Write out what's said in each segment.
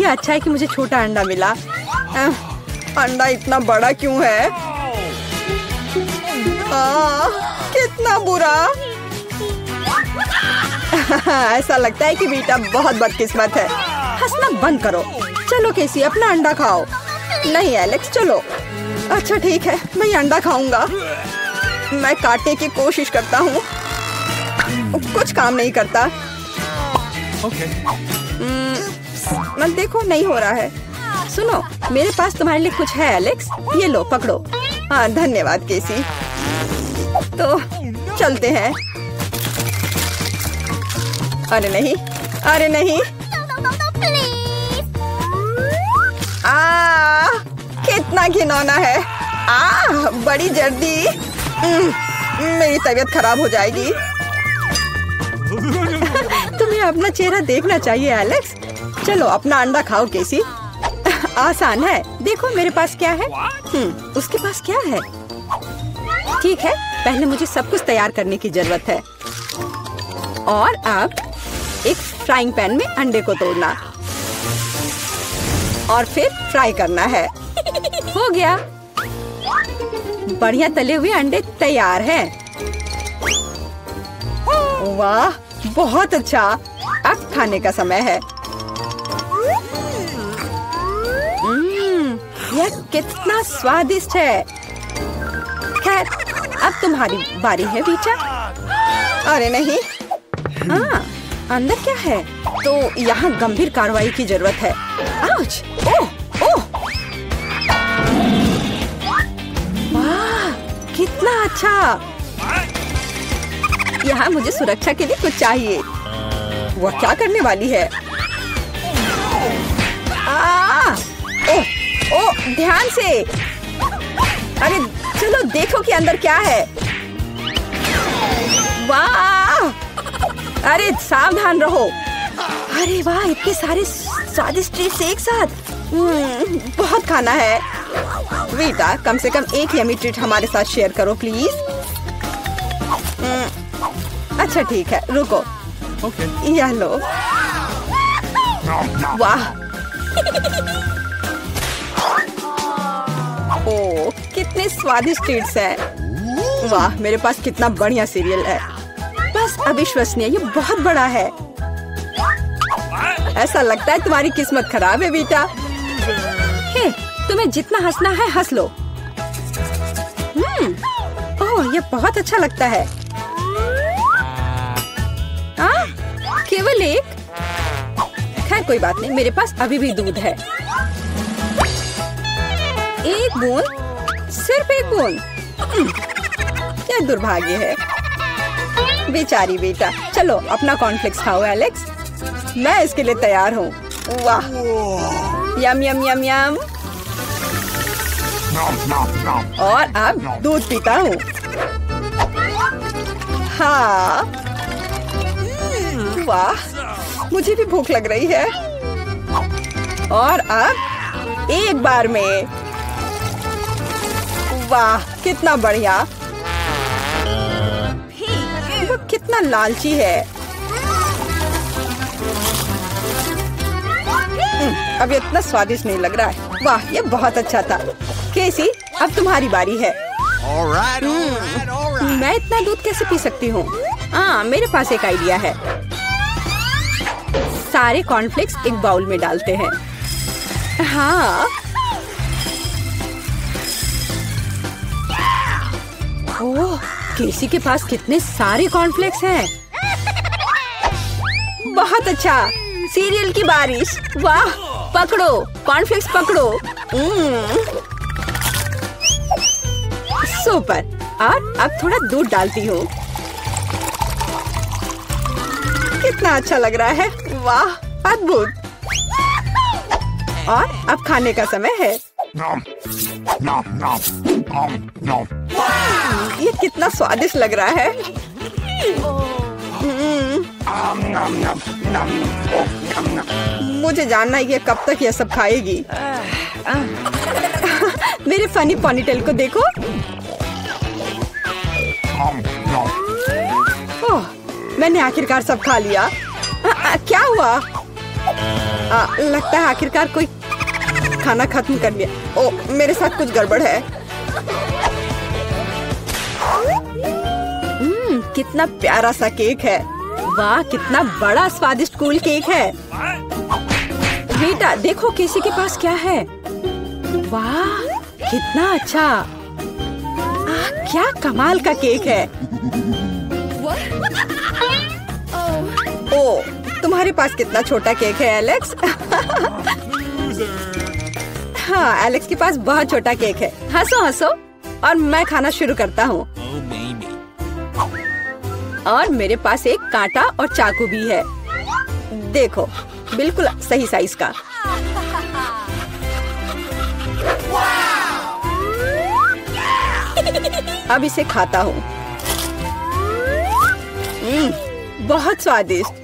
ये अच्छा है कि मुझे छोटा अंडा मिला। अंडा इतना बड़ा क्यों है? कितना बुरा। ऐसा लगता है कि बेटा बहुत बदकिस्मत है। हंसना बंद करो। चलो केसी अपना अंडा खाओ। नहीं एलेक्स चलो। अच्छा ठीक है, मैं ये अंडा खाऊंगा। मैं काटने की कोशिश करता हूँ, कुछ काम नहीं करता। मत देखो, नहीं हो रहा है। सुनो, मेरे पास तुम्हारे लिए कुछ है एलेक्स, ये लो पकड़ो। हाँ धन्यवाद केसी। तो चलते हैं। अरे नहीं, अरे नहीं। कितना घिनौना है। बड़ी जल्दी। मेरी तबीयत खराब हो जाएगी। तुम्हें अपना चेहरा देखना चाहिए एलेक्स। चलो अपना अंडा खाओ केसी। आसान है। देखो मेरे पास क्या है। उसके पास क्या है? ठीक है, पहले मुझे सब कुछ तैयार करने की जरूरत है। और अब एक फ्राइंग पैन में अंडे को तोड़ना और फिर फ्राई करना है। हो गया। बढ़िया तले हुए अंडे तैयार हैं। वाह बहुत अच्छा। अब खाने का समय है। यह कितना स्वादिष्ट है। खैर अब तुम्हारी बारी है बीटा। अरे नहीं। अंदर क्या है? तो यहाँ गंभीर कार्रवाई की जरूरत है। आउच! ओह! ओह! वाह! कितना अच्छा। यहाँ मुझे सुरक्षा के लिए कुछ चाहिए। वह क्या करने वाली है? ओह! ओह! ध्यान से। अरे चलो देखो कि अंदर क्या है। वाह! अरे सावधान रहो। अरे वाह, इतने सारे स्वादिष्ट ट्रीट्स एक साथ। बहुत खाना है। बेटा कम से कम एक यमी ट्रीट हमारे साथ शेयर करो प्लीज। अच्छा ठीक है, रुको। यह लो। वाह! ओह कितने स्वादिष्ट ट्रीट्स हैं। वाह मेरे पास कितना बढ़िया सीरियल है। बस अविश्वसनीय, ये बहुत बड़ा है। ऐसा लगता है तुम्हारी किस्मत खराब है बेटा। हे, तुम्हें जितना हंसना है हंस लो। ओह ये बहुत अच्छा लगता है। केवल एक? खैर कोई बात नहीं, मेरे पास अभी भी दूध है। एक बूंद, सिर्फ एक बूंद। क्या दुर्भाग्य है। बेचारी बेटा। चलो अपना कॉर्नफ्लेक्स खाओ एलेक्स। मैं इसके लिए तैयार हूँ। वाह! यम यम यम यम। और अब दूध पीता हूँ। हाँ वाह, मुझे भी भूख लग रही है। और अब एक बार में। वाह कितना बढ़िया। वो कितना लालची है। अब इतना स्वादिष्ट नहीं लग रहा है। वाह ये बहुत अच्छा था। केसी अब तुम्हारी बारी है। मैं इतना दूध कैसे पी सकती हूँ? मेरे पास एक आइडिया है। सारे कॉर्नफ्लेक्स एक बाउल में डालते हैं। हाँ ओह केसी के पास कितने सारे कॉर्नफ्लेक्स हैं। बहुत अच्छा। सीरियल की बारिश। वाह पकड़ो कॉर्नफ्लेक्स पकड़ो। सुपर। और अब थोड़ा दूध डालती हूँ। कितना अच्छा लग रहा है। वाह अद्भुत। और अब खाने का समय है। ये कितना स्वादिष्ट लग रहा है। मुझे जानना है ये कब तक ये सब खाएगी। मेरे फनी पोनीटेल को देखो। ओह मैंने आखिरकार सब खा लिया। क्या हुआ? लगता है आखिरकार कोई खाना खत्म कर लिया। ओ, मेरे साथ कुछ गड़बड़ है। कितना प्यारा सा केक है। वाह, कितना बड़ा स्वादिष्ट कूल केक है। बेटा देखो केसी के पास क्या है। वाह, कितना अच्छा। क्या कमाल का केक है। ओ, तुम्हारे पास कितना छोटा केक है एलेक्स। हाँ, एलेक्स के पास बहुत छोटा केक है। हंसो हंसो और मैं खाना शुरू करता हूँ। और मेरे पास एक कांटा और चाकू भी है। देखो, बिल्कुल सही साइज का। अब इसे खाता हूँ। बहुत स्वादिष्ट।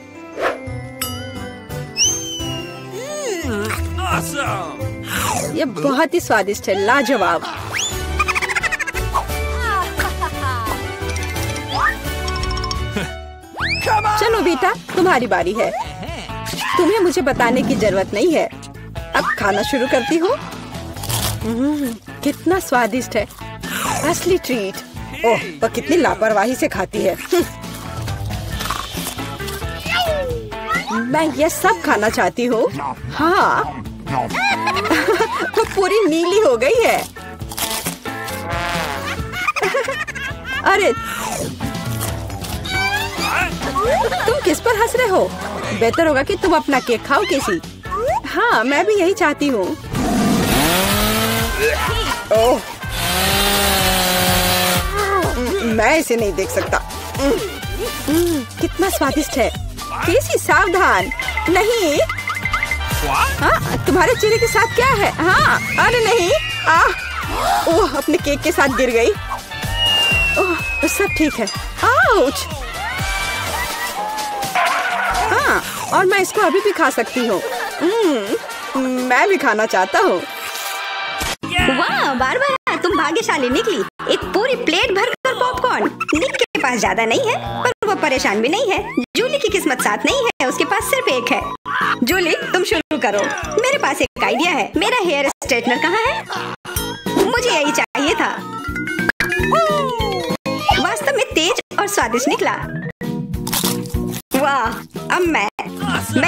ये बहुत ही स्वादिष्ट है, लाजवाब। चलो बेटा, तुम्हारी बारी है। तुम्हें मुझे बताने की जरूरत नहीं है। अब खाना शुरू करती हूँ। कितना स्वादिष्ट है, असली ट्रीट। ओह, वो कितनी लापरवाही से खाती है। मैं ये सब खाना चाहती हूँ। हाँ। वो पूरी नीली हो गई है। अरे तुम किस पर हंस रहे हो? बेहतर होगा कि तुम अपना केक खाओ केसी। हाँ, मैं भी यही चाहती हूँ। ओह, मैं इसे नहीं देख सकता। कितना स्वादिष्ट है। केसी सावधान। नहीं। हाँ, तुम्हारे चेहरे के साथ क्या है? हाँ, अरे नहीं। ओह, अपने केक के साथ गिर गई। ओह, सब ठीक है। आउच। हाँ, और मैं इसको अभी भी खा सकती हूँ। मैं भी खाना चाहता हूँ। वाह बारबरा, तुम भाग्यशाली निकली। एक पूरी प्लेट भरकर पॉपकॉर्न। निक के पास ज्यादा नहीं है, पर वो परेशान भी नहीं है। जूली की किस्मत साथ नहीं है, उसके पास सिर्फ एक है। जूली, तुम शुरू करो। मेरे पास एक आइडिया है। मेरा हेयर स्ट्रेटनर कहाँ है? मुझे यही चाहिए था। वास्तव में तेज और स्वादिष्ट निकला। वाह, अब मैं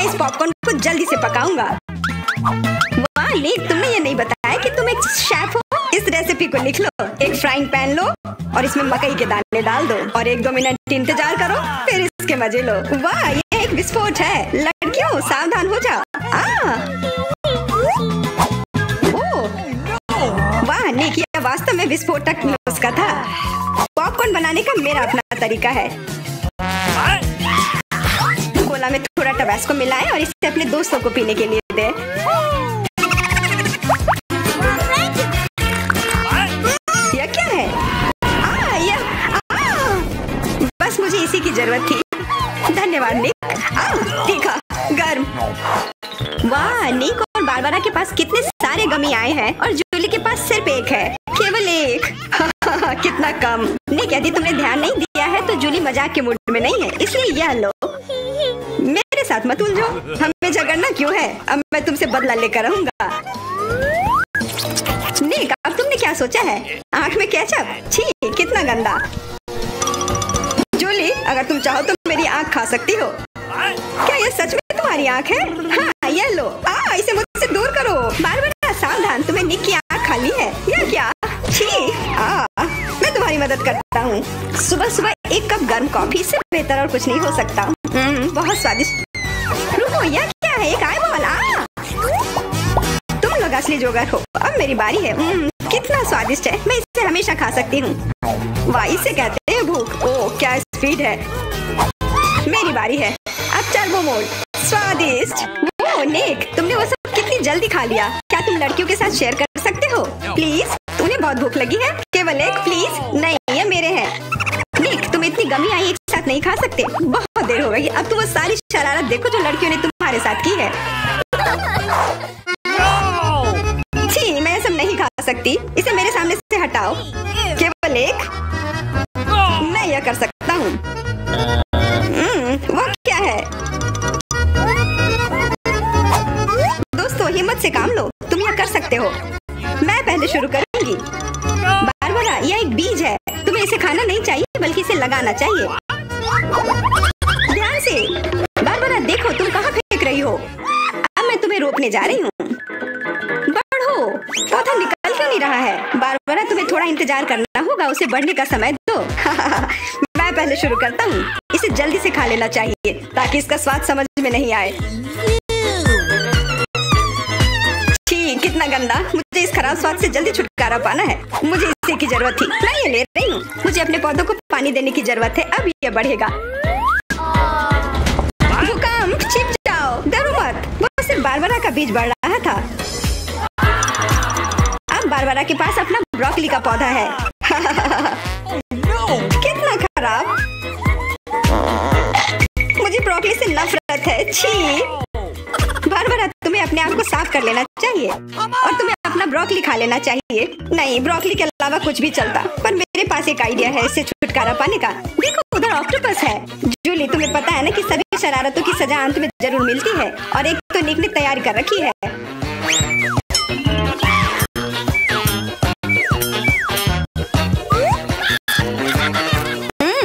इस पॉपकॉर्न को जल्दी से पकाऊंगा। वाह निक, तुमने ये नहीं बताया कि तुम एक शेफ हो। इस रेसिपी को लिख लो। एक फ्राइंग पैन लो और इसमें मकई के दाने डाल दो और 1-2 मिनट इंतजार करो, फिर इसके मजे लो। वाह, ये एक विस्फोट है। लड़कियों, सावधान हो जाओ। वाह निक, ये वास्तव में विस्फोटक नुस्खा था। पॉपकॉर्न बनाने का मेरा अपना तरीका है। कोला में थोड़ा टबास्को मिलाएं और इसे अपने दोस्तों को पीने के लिए दे। यह क्या है? बस मुझे इसी की जरूरत थी। धन्यवाद निक। तीखा, गर्म। वाह, निक और बारबरा के पास कितने सारे गमी आए हैं और जूली के पास सिर्फ एक है। केवल एक। कितना कम। निक, यदि तुमने ध्यान नहीं दिया है तो जूली मजाक के मूड में नहीं है, इसलिए यह लो। मेरे साथ मत उलझो। हमें झगड़ना क्यों है? अब मैं तुमसे बदला लेकर रहूंगा। निक, अब तुमने क्या सोचा है? आँख में केचप? छी, कितना गंदा। जूली, अगर तुम चाहो तो मेरी आँख खा सकती हो। क्या ये सच में तुम्हारी आँख है? हाँ, ये लो। इसे मुझसे दूर करो। बारबरा, सावधान, तुम्हें निक की आँख खाली है। यह क्या? छी, मैं तुम्हारी मदद करता हूँ। सुबह सुबह एक कप गर्म कॉफी से बेहतर और कुछ नहीं हो सकता। बहुत स्वादिष्ट। रुको, यह क्या है? एक आईबॉल। तुम लोग असली जोगर हो। अब मेरी बारी है। कितना स्वादिष्ट है। मैं इसे हमेशा खा सकती हूँ। वाह, इसे कहते हैं भूख। ओह, क्या स्पीड है। मेरी बारी है। अब टर्बो मोड। स्वादिष्ट। वो निक, तुमने वो सब कितनी जल्दी खा लिया। क्या तुम लड़कियों के साथ शेयर कर सकते हो? प्लीज, तुम्हें बहुत भूख लगी है? केवल एक? प्लीज। नहीं, ये मेरे हैं। निक, तुम इतनी गमी आई एक साथ नहीं खा सकते। बहुत देर हो गई। अब तुम वो सारी शरारत देखो जो लड़कियों ने तुम्हारे साथ की है। छी, मैं सब नहीं खा सकती। इसे मेरे सामने से हटाओ। केवल एक? मैं यह कर सकता हूँ। वो क्या है? से काम लो, तुम यह कर सकते हो। मैं पहले शुरू करूंगी। बारबरा, यह एक बीज है, तुम्हें इसे खाना नहीं चाहिए बल्कि इसे लगाना चाहिए। ध्यान से। बारबरा देखो तुम कहाँ फेंक रही हो। अब मैं तुम्हें रोकने जा रही हूँ। बढ़ो, पौधा निकल क्यों नहीं रहा है? बारबरा तुम्हें थोड़ा इंतजार करना होगा, उसे बढ़ने का समय दो। मैं पहले शुरू करता हूँ। इसे जल्दी से खा लेना चाहिए ताकि इसका स्वाद समझ में नहीं आए। छी, कितना गंदा। मुझे इस खराब स्वाद से जल्दी छुटकारा पाना है। मुझे इसे की जरूरत थी, मैं ये ले रही हूँ। मुझे अपने पौधों को पानी देने की जरूरत है, अब ये बढ़ेगा। भूकंप, छिप जाओ, डरो मत। वो सिर्फ बारबरा का बीज बढ़ रहा था। अब बारबरा के पास अपना ब्रोकली का पौधा है। कितना खराब। मुझे ब्रोकली से नफरत है। छी। बारबरा तुम्हें अपने आप को साफ कर लेना चाहिए और तुम्हें अपना ब्रोकली खा लेना चाहिए। नहीं, ब्रोकली के अलावा कुछ भी चलता, पर मेरे पास एक आइडिया है इससे छुटकारा पाने का। देखो उधर ऑक्टोपस है। जूली, तुम्हें पता है ना कि सभी शरारतों की सजा अंत में जरूर मिलती है, और एक तो निक ने तैयारी कर रखी है।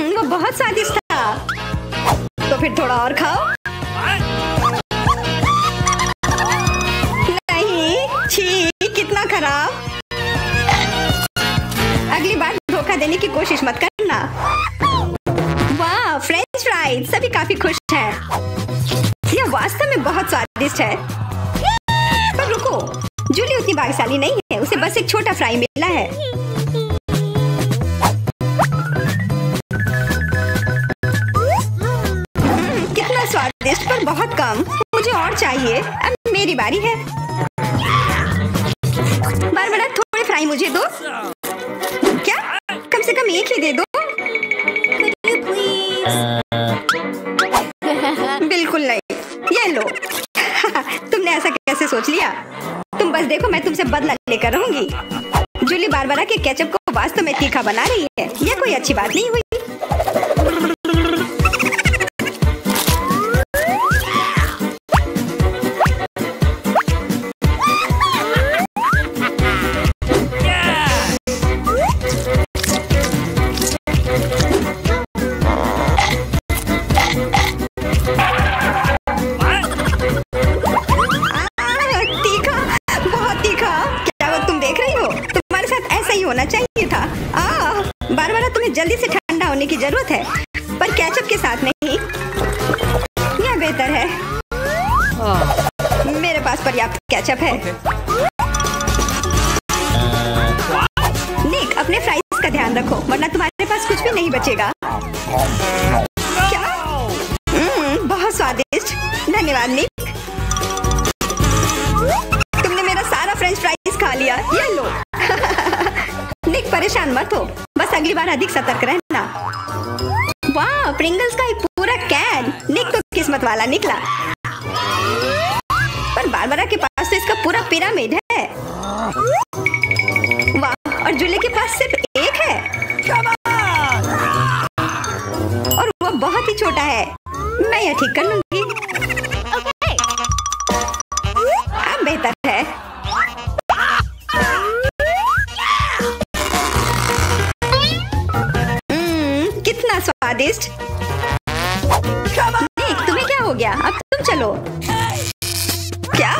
वो बहुत स्वादिष्ट था। तो फिर थोड़ा और खाओ। छी, कितना खराब। अगली बार धोखा देने की कोशिश मत करना। वाह, फ्रेंच फ्राइज, सभी काफी खुश हैं। यह वास्तव में बहुत स्वादिष्ट है। पर रुको, जूली उतनी भाग्यशाली नहीं है, उसे बस एक छोटा फ्राई मिला है। कितना स्वादिष्ट, पर बहुत कम। मुझे और चाहिए। अब मेरी बारी है। बारबरा, थोड़े फ्राई मुझे दो। क्या? कम से कम एक ही दे दो। बिल्कुल नहीं। ये लो। तुमने ऐसा कैसे सोच लिया? तुम बस देखो, मैं तुमसे बदला लेकर रहूंगी। जूली बारबरा के केचप को वास्तव में तीखा बना रही है। यह कोई अच्छी बात नहीं हुई। होना चाहिए था। बारबरा, तुम्हें जल्दी से ठंडा होने की जरूरत है, पर केचप के साथ नहीं। यह बेहतर है। मेरे पास पर्याप्त केचप है। निक, अपने फ्राइज का ध्यान रखो, वरना तुम्हारे पास कुछ भी नहीं बचेगा। क्या? बहुत स्वादिष्ट। धन्यवाद निक। तुमने मेरा सारा फ्रेंच फ्राइज खा लिया। ये लो। निक, परेशान मत हो, बस अगली बार अधिक सतर्क रहना। वाह, प्रिंगल्स का एक पूरा कैन। निक तो किस्मत वाला निकला। पर बारबरा के पास तो इसका पूरा पिरामिड है। वाह, और जूली के पास सिर्फ एक है, और वो बहुत ही छोटा है। मैं यह ठीक कर लूंगी। अब बेहतर है। कितना स्वादिष्ट। निक, तुम्हें क्या हो गया? अब तुम चलो। क्या?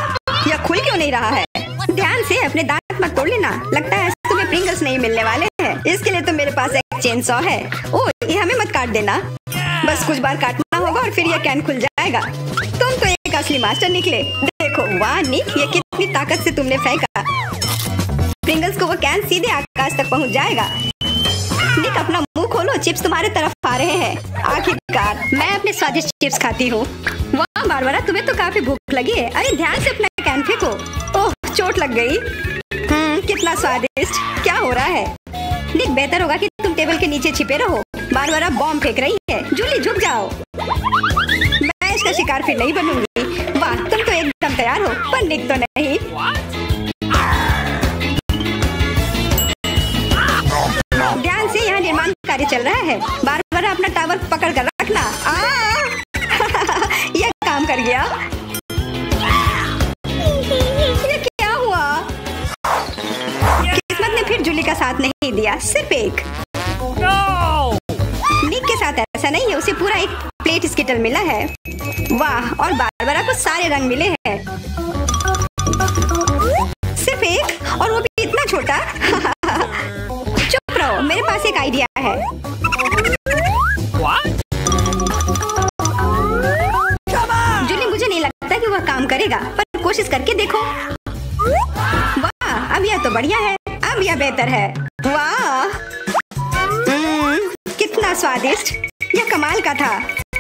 यह खुल क्यों नहीं रहा है? ध्यान से, अपने दांत मत तोड़ लेना। लगता है तुम्हें प्रिंगल्स नहीं मिलने वाले हैं। इसके लिए तो मेरे पास एक चेन सॉ है। ओह, ये हमें मत काट देना। बस कुछ बार काटना होगा और फिर यह कैन खुल जाएगा। तुम तो एक असली मास्टर निकले। देखो, वाह निक, ये कितनी ताकत से तुमने फेंका। प्रिंगल्स को वो कैन सीधे आकाश तक पहुंच जाएगा। निक, अपना मुंह खोलो, चिप्स तुम्हारे तरफ आ रहे हैं। आखिरकार मैं अपने स्वादिष्ट चिप्स खाती हूँ। वाह बारबरा, तुम्हें तो काफी भूख लगी है। अरे ध्यान से अपना कैन फेंको। ओह, चोट लग गई। कितना स्वादिष्ट। क्या हो रहा है? निक, बेहतर होगा कि तुम टेबल के नीचे छिपे रहो। बारबरा बॉम्ब फेंक रही है। जूली, झुक जाओ। मैं इसका शिकार फिर नहीं बनूंगी। वाह, तुम तो एकदम तैयार हो, पर निक तो नहीं। ध्यान से, यहाँ निर्माण कार्य चल रहा है। बारबरा, अपना टावर पकड़ कर रखना। यह काम कर गया। लिया, सिर्फ एक। निक के साथ ऐसा नहीं है, उसे पूरा एक प्लेट स्किटल मिला है। वाह, और बारबरा को सारे रंग मिले हैं। सिर्फ एक, और वो भी इतना छोटा। चुप रहो, मेरे पास एक आइडिया है। जूली, मुझे नहीं लगता कि वह काम करेगा, पर कोशिश करके देखो। वाह, अब यह तो बढ़िया है, अब यह बेहतर है। वाह, कितना स्वादिष्ट, यह कमाल का था।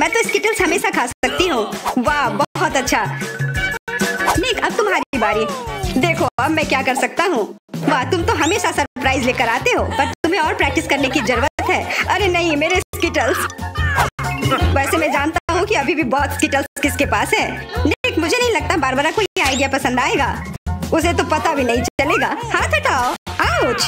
मैं तो स्किटल्स हमेशा खा सकती हूँ। वाह, बहुत अच्छा। निक, अब तुम्हारी बारी। देखो अब मैं क्या कर सकता हूँ। वाह, तुम तो हमेशा सरप्राइज लेकर आते हो, पर तुम्हें और प्रैक्टिस करने की जरूरत है। अरे नहीं, मेरे स्किटल्स। वैसे मैं जानता हूँ कि अभी भी बहुत स्किटल्स किसके पास है। निक, मुझे नहीं लगता बारबरा को ये आइडिया पसंद आएगा। उसे तो पता भी नहीं चलेगा। हाथ हटाओ। आउच,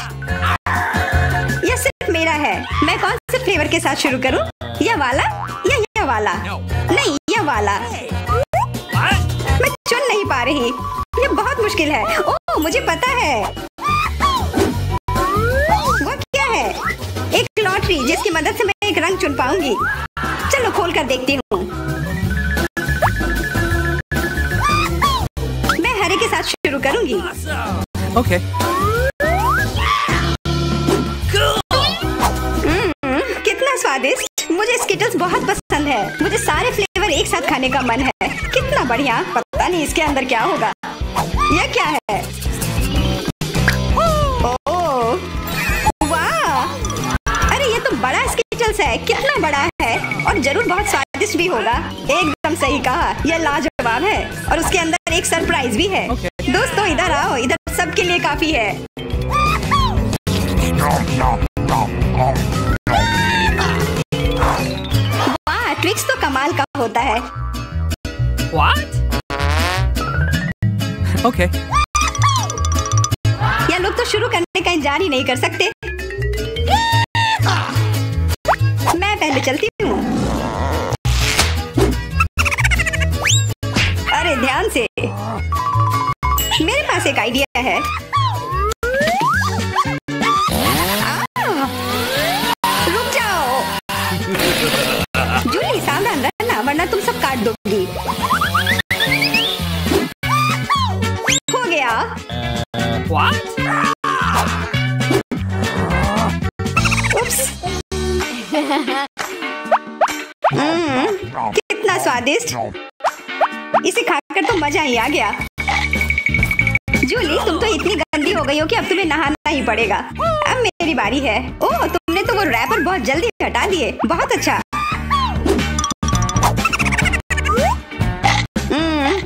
यह सिर्फ मेरा है। मैं कौन से फ्लेवर के साथ शुरू करूं? यह वाला या यह वाला? नहीं, यह वाला। मैं चुन नहीं पा रही, यह बहुत मुश्किल है। ओह, मुझे पता है। वो क्या है? एक लॉटरी जिसकी मदद से मैं एक रंग चुन पाऊंगी। चलो खोल कर देखती हूँ। मैं हरे के साथ शुरू करूंगी। Okay. कितना स्वादिष्ट, मुझे स्किटल्स बहुत पसंद है। मुझे सारे फ्लेवर एक साथ खाने का मन है। कितना बढ़िया, पता नहीं इसके अंदर क्या होगा। यह क्या है? ओह, वाह, अरे ये तो बड़ा स्किटल्स है। कितना बड़ा है, और जरूर बहुत स्वादिष्ट भी होगा। एकदम सही कहा, यह लाजवाब है, और उसके अंदर एक सरप्राइज भी है। दोस्तों इधर आओ, इधर सबके लिए काफी है। वाह, ट्विक्स तो कमाल का होता है। What? Okay. ये लोग तो शुरू करने का इंतजार ही नहीं कर सकते। मैं पहले चलती हूँ। अरे ध्यान से, मेरे पास एक आइडिया है। रुक जाओ। जूली, सावधान रहना, वरना तुम सब काट दोगी। हो गया। What? उप्स। कितना स्वादिष्ट, इसे खाकर तो मजा ही आ गया। जूली, तुम तो इतनी गंदी हो गई हो कि अब तुम्हें नहाना ही पड़ेगा। अब मेरी बारी है। ओह, तुमने तो वो रैपर बहुत जल्दी हटा दिए। बहुत अच्छा।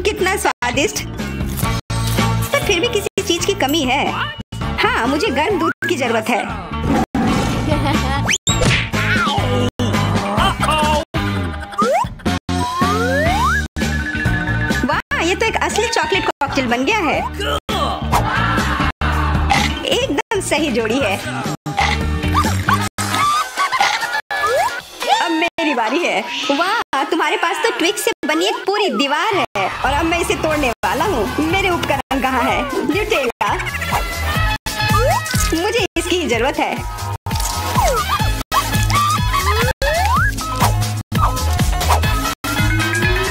कितना स्वादिष्ट, पर फिर भी किसी चीज की कमी है। हाँ, मुझे गर्म दूध की जरूरत है। वाह, ये तो एक असली चॉकलेट कॉकटेल बन गया है। एकदम सही जोड़ी है। अब मेरी बारी है। वाह, तुम्हारे पास तो ट्विक्स से बनी एक पूरी दीवार है, और अब मैं इसे तोड़ने वाला हूँ। मेरे उपकरण कहाँ है? न्यूटेला, मुझे इसकी ही जरूरत है।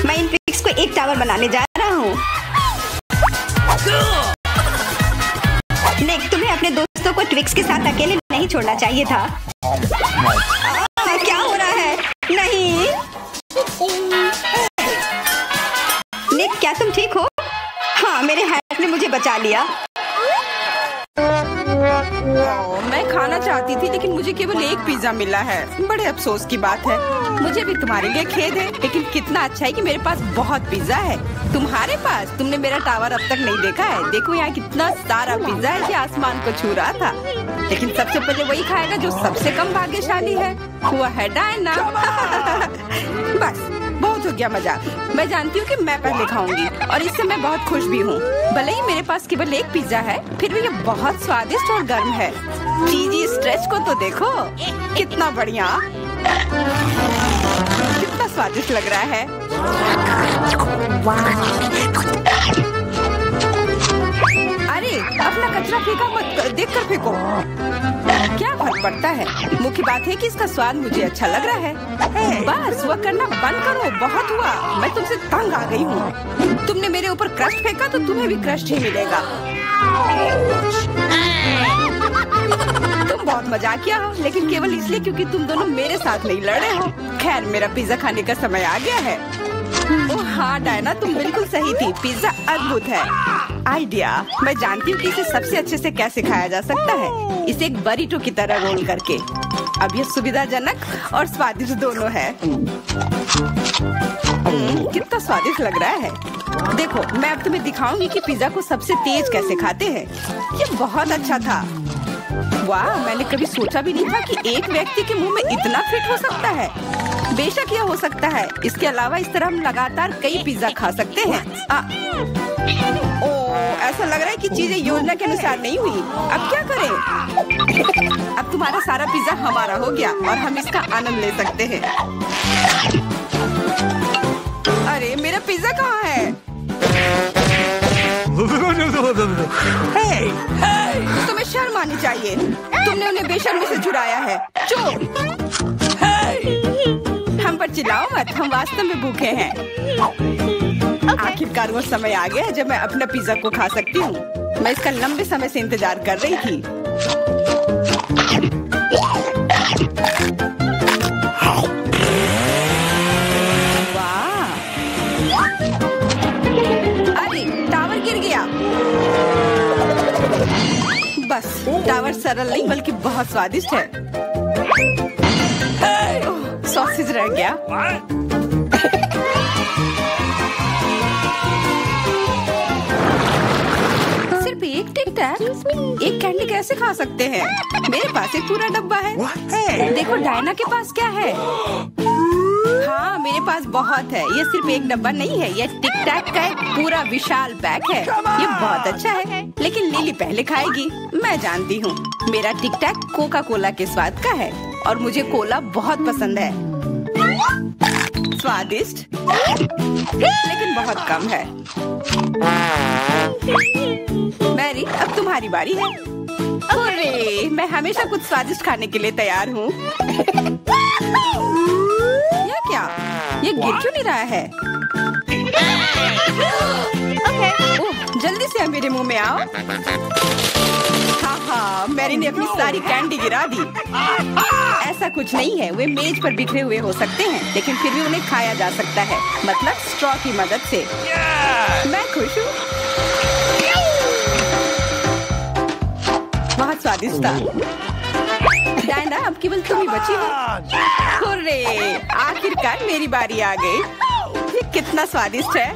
मैं इन ट्विक्स को एक टावर बनाने जा रहा हूँ। निक, तुम्हें अपने दोस्तों को ट्विक्स के साथ अकेले नहीं छोड़ना चाहिए था। क्या हो रहा है? नहीं। निक, क्या तुम ठीक हो? हाँ, मेरे हैट ने मुझे बचा लिया। मैं खाना चाहती थी, लेकिन मुझे केवल एक पिज्जा मिला है। बड़े अफसोस की बात है। मुझे भी तुम्हारे लिए खेद है, लेकिन कितना अच्छा है कि मेरे पास बहुत पिज्जा है। तुम्हारे पास? तुमने मेरा टावर अब तक नहीं देखा है। देखो यहाँ कितना सारा पिज्जा है कि आसमान को छू रहा था। लेकिन सबसे पहले वही खाएगा जो सबसे कम भाग्यशाली है। वो है डायना। बस, बहुत हो गया मजाक। मैं जानती हूँ कि मैं पहले खाऊंगी, और इससे मैं बहुत खुश भी हूँ। भले ही मेरे पास केवल एक पिज्जा है, फिर भी ये बहुत स्वादिष्ट और गर्म है। चीजी स्ट्रेच को तो देखो, कितना बढ़िया, कितना स्वादिष्ट लग रहा है। अरे, अपना कचरा फेंका मत, देख कर फेंको। क्या पड़ता है। मुख्य बात है कि इसका स्वाद मुझे अच्छा लग रहा है। बस वह करना बंद करो, बहुत हुआ। मैं तुमसे तंग आ गई हूँ। तुमने मेरे ऊपर क्रस्ट फेंका तो तुम्हें भी क्रस्ट ही मिलेगा। तुम बहुत मजाकिया हो, लेकिन केवल इसलिए क्योंकि तुम दोनों मेरे साथ नहीं लड़ रहे हो। खैर, मेरा पिज्जा खाने का समय आ गया है। ओह हाँ डायना, तुम बिल्कुल सही थी। पिज्जा अद्भुत है। आइडिया, मैं जानती हूँ कि इसे सबसे अच्छे से कैसे खाया जा सकता है। इसे एक बरीटो की तरह रोल करके। अब यह सुविधाजनक और स्वादिष्ट दोनों है। कितना स्वादिष्ट लग रहा है। देखो, मैं अब तुम्हें दिखाऊंगी कि पिज्जा को सबसे तेज कैसे खाते हैं। ये बहुत अच्छा था। वाह, मैंने कभी सोचा भी नहीं था कि एक व्यक्ति के मुंह में इतना फिट हो सकता है। बेशक यह हो सकता है। इसके अलावा इस तरह हम लगातार कई पिज्जा खा सकते हैं। ऐसा लग रहा है कि चीजें योजना के अनुसार नहीं हुई। अब क्या करें? अब तुम्हारा सारा पिज्जा हमारा हो गया और हम इसका आनंद ले सकते हैं। अरे मेरा पिज्जा कहाँ है? तुम्हें शर्म आनी चाहिए। तुमने उन्हें बेशर्मी से चुराया है। चुप! हम पर चिल्लाओ मत, हम वास्तव में भूखे हैं। आखिरकार वो समय आ गया है जब मैं अपना पिज्जा को खा सकती हूँ। मैं इसका लंबे समय से इंतजार कर रही थी। वाह! अरे टावर गिर गया। बस टावर सरल नहीं बल्कि बहुत स्वादिष्ट है। सॉसेज रह गया। सिर्फ एक टिक टैक, एक कैंडी कैसे खा सकते हैं? मेरे पास एक पूरा डब्बा है। देखो डायना के पास क्या है। हाँ, मेरे पास बहुत है। ये सिर्फ एक डब्बा नहीं है, ये टिक टैक का एक पूरा विशाल पैक है। ये बहुत अच्छा है, लेकिन लिली पहले खाएगी। मैं जानती हूँ। मेरा टिक टैक कोका कोला के स्वाद का है और मुझे कोला बहुत पसंद है। स्वादिष्ट, लेकिन बहुत कम है। मैरी, अब तुम्हारी बारी है। अरे, मैं हमेशा कुछ स्वादिष्ट खाने के लिए तैयार हूँ। यह क्या? ये गिर क्यों नहीं रहा है? ओह, जल्दी से मेरे मुंह में आओ। हाँ, मैरी ने अपनी सारी कैंडी गिरा दी। ऐसा कुछ नहीं है, वे मेज पर बिखरे हुए हो सकते हैं, लेकिन फिर भी उन्हें खाया जा सकता है, मतलब स्ट्रॉ की मदद से। मैं खुश हूँ। बहुत स्वादिष्ट था। डायना, अब केवल तुम ही बची हो। हुर्रे! आखिरकार मेरी बारी आ गई। ये कितना स्वादिष्ट है।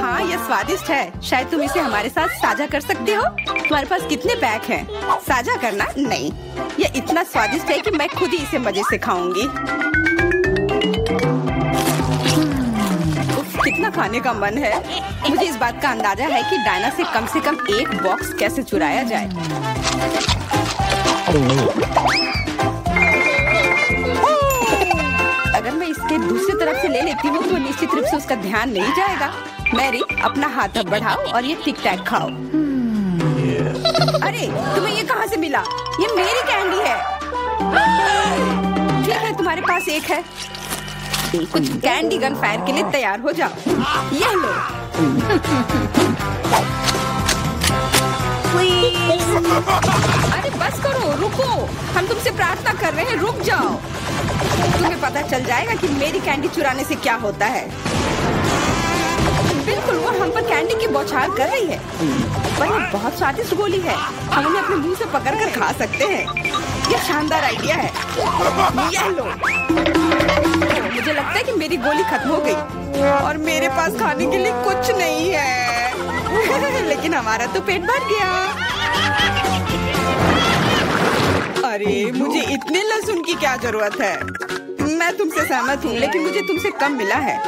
हाँ, ये स्वादिष्ट है। शायद तुम इसे हमारे साथ साझा कर सकते हो। तुम्हारे पास कितने पैक हैं? साझा करना नहीं। ये इतना स्वादिष्ट है कि मैं खुद ही इसे मजे से खाऊंगी। कितना खाने का मन है। मुझे इस बात का अंदाजा है कि डायना से कम एक बॉक्स कैसे चुराया जाए। अगर मैं इसके दूसरी तरफ से ले लेती हूँ तो निश्चित रूप से उसका ध्यान नहीं जाएगा। मैरी, अपना हाथ अब बढ़ाओ और ये टिक टैक खाओ। अरे, तुम्हें ये कहाँ से मिला? ये मेरी कैंडी है। ठीक है, तुम्हारे पास एक है। कुछ कैंडी गन फायर के लिए तैयार हो जाओ। ये लो। अरे बस करो, रुको। हम तुमसे प्रार्थना कर रहे हैं, रुक जाओ। तुम्हें पता चल जाएगा कि मेरी कैंडी चुराने से क्या होता है। बिल्कुल, वो हम पर कैंडी की बौछार कर रही है। पर ये बहुत स्वादिष्ट गोली है। हम उन्हें अपने मुंह से पकड़कर खा सकते हैं। ये शानदार आइडिया है। ये लो। मुझे लगता है कि मेरी गोली खत्म हो गई और मेरे पास खाने के लिए कुछ नहीं है। लेकिन हमारा तो पेट भर गया। अरे, मुझे इतने लहसुन की क्या जरूरत है? मैं तुमसे सहमत हूँ, लेकिन मुझे तुमसे कम मिला है।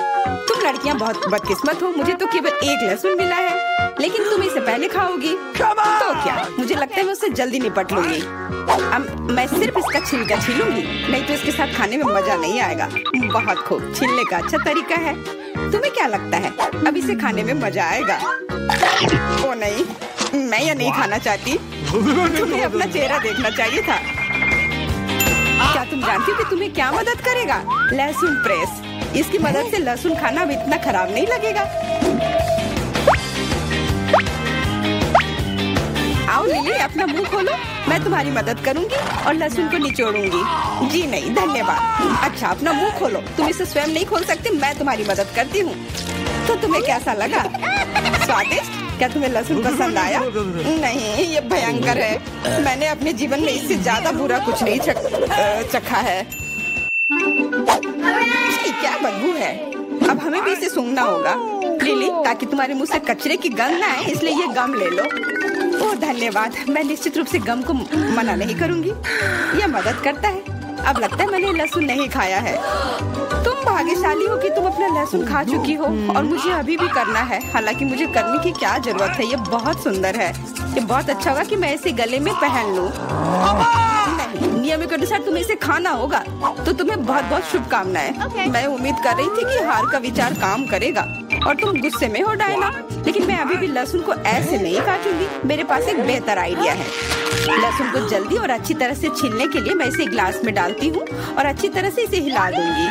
तुम लड़कियाँ बहुत बदकिस्मत हो। मुझे तो केवल एक लहसुन मिला है, लेकिन तुम इसे पहले खाओगी तो क्या? मुझे लगता है मैं उससे जल्दी निपट लूंगी। अब मैं सिर्फ इसका छिलका छीलूंगी, नहीं तो इसके साथ खाने में मजा नहीं आएगा। बहुत खूब, छीलने का अच्छा तरीका है। तुम्हें क्या लगता है अब इसे खाने में मजा आएगा? ओ नहीं, मैं यह नहीं खाना चाहती। तुम्हें अपना चेहरा देखना चाहिए था। क्या तुम जानती हो कि तुम्हें क्या मदद करेगा? लहसुन प्रेस। इसकी मदद से लहसुन खाना भी इतना खराब नहीं लगेगा। आओ लिली, अपना मुंह खोलो। मैं तुम्हारी मदद करूंगी और लहसुन को निचोड़ूंगी। जी नहीं, धन्यवाद। अच्छा, अपना मुंह खोलो। तुम इसे स्वयं नहीं खोल सकते, मैं तुम्हारी मदद करती हूँ। तो तुम्हें कैसा लगा? स्वादिष्ट? क्या तुम्हें लहसुन पसंद आया? नहीं, ये भयंकर है। मैंने अपने जीवन में इससे ज्यादा बुरा कुछ नहीं चखा है। इसकी क्या बदबू है। अब हमें भी इसे सूंघना होगा लिली, ताकि तुम्हारे मुंह से कचरे की गंध न आए, इसलिए ये गम ले लो। ओह धन्यवाद। मैं निश्चित रूप से गम को मना नहीं करूंगी। यह मदद करता है। अब लगता है मैंने लहसुन नहीं खाया है। तुम भाग्यशाली हो कि तुम अपना लहसुन खा चुकी हो और मुझे अभी भी करना है। हालांकि मुझे करने की क्या जरूरत है, ये बहुत सुंदर है। ये बहुत अच्छा होगा कि मैं इसे गले में पहन लूं। नहीं, नियम के अनुसार तुम्हें इसे खाना होगा। तो तुम्हें बहुत बहुत शुभकामनाएं। मैं उम्मीद कर रही थी कि हार का विचार काम करेगा और तुम गुस्से में हो डायना, लेकिन मैं अभी भी लहसुन को ऐसे नहीं काटूंगी। मेरे पास एक बेहतर आइडिया है। लहसुन को जल्दी और अच्छी तरह से छीलने के लिए मैं इसे ग्लास में डालती हूँ और अच्छी तरह से इसे हिला दूंगी।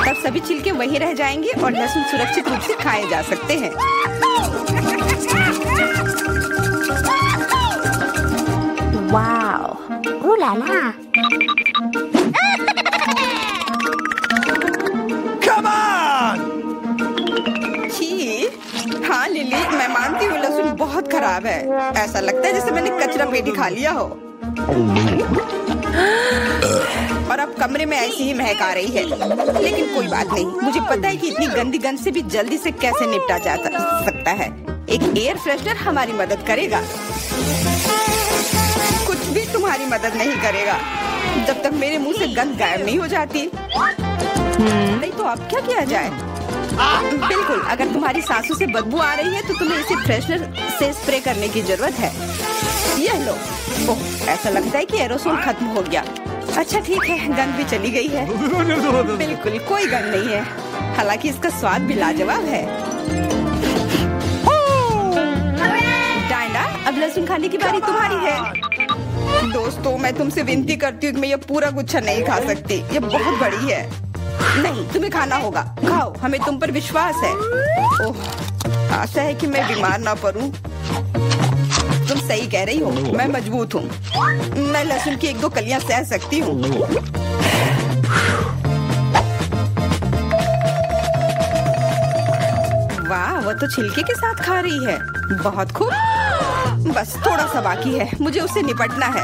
तब सभी छिलके वहीं रह जाएंगे और लहसुन सुरक्षित रूप से खाए जा सकते हैं। वाओ, ओह ला ला। हाँ लिली, मैं मानती हूँ लहसुन बहुत खराब है। ऐसा लगता है जैसे मैंने कचरा पेटी खा लिया हो। और अब कमरे में ऐसी ही महक आ रही है। लेकिन कोई बात नहीं, मुझे पता है कि इतनी गंदी गंध से भी जल्दी से कैसे निपटा जा सकता है। एक एयर फ्रेशनर हमारी मदद करेगा। कुछ भी तुम्हारी मदद नहीं करेगा जब तक मेरे मुंह से गंध गायब नहीं हो जाती। नहीं तो अब क्या किया जाए? बिल्कुल, अगर तुम्हारी सांसों से बदबू आ रही है तो तुम्हें इसे फ्रेशनर से स्प्रे करने की जरूरत है। यह लो। ओह, ऐसा लगता है कि एरोसोल खत्म हो गया। अच्छा ठीक है, गंध भी चली गई है। बिल्कुल कोई गंध नहीं है। हालांकि इसका स्वाद भी लाजवाब है। डायना, अब लहसुन खाने की बारी तुम्हारी है। दोस्तों, मैं तुमसे विनती करती हूँ कि मैं ये पूरा गुच्छा नहीं खा सकती। ये बहुत बड़ी है। नहीं, तुम्हें खाना होगा। खाओ, हमें तुम पर विश्वास है। ओह, आशा है कि मैं बीमार ना पड़ूं। तुम सही कह रही हो, मैं मजबूत हूँ। मैं लहसुन की 1-2 कलियां सह सकती हूँ। वाह, वो तो छिलके के साथ खा रही है। बहुत खूब। बस थोड़ा सा बाकी है, मुझे उससे निपटना है।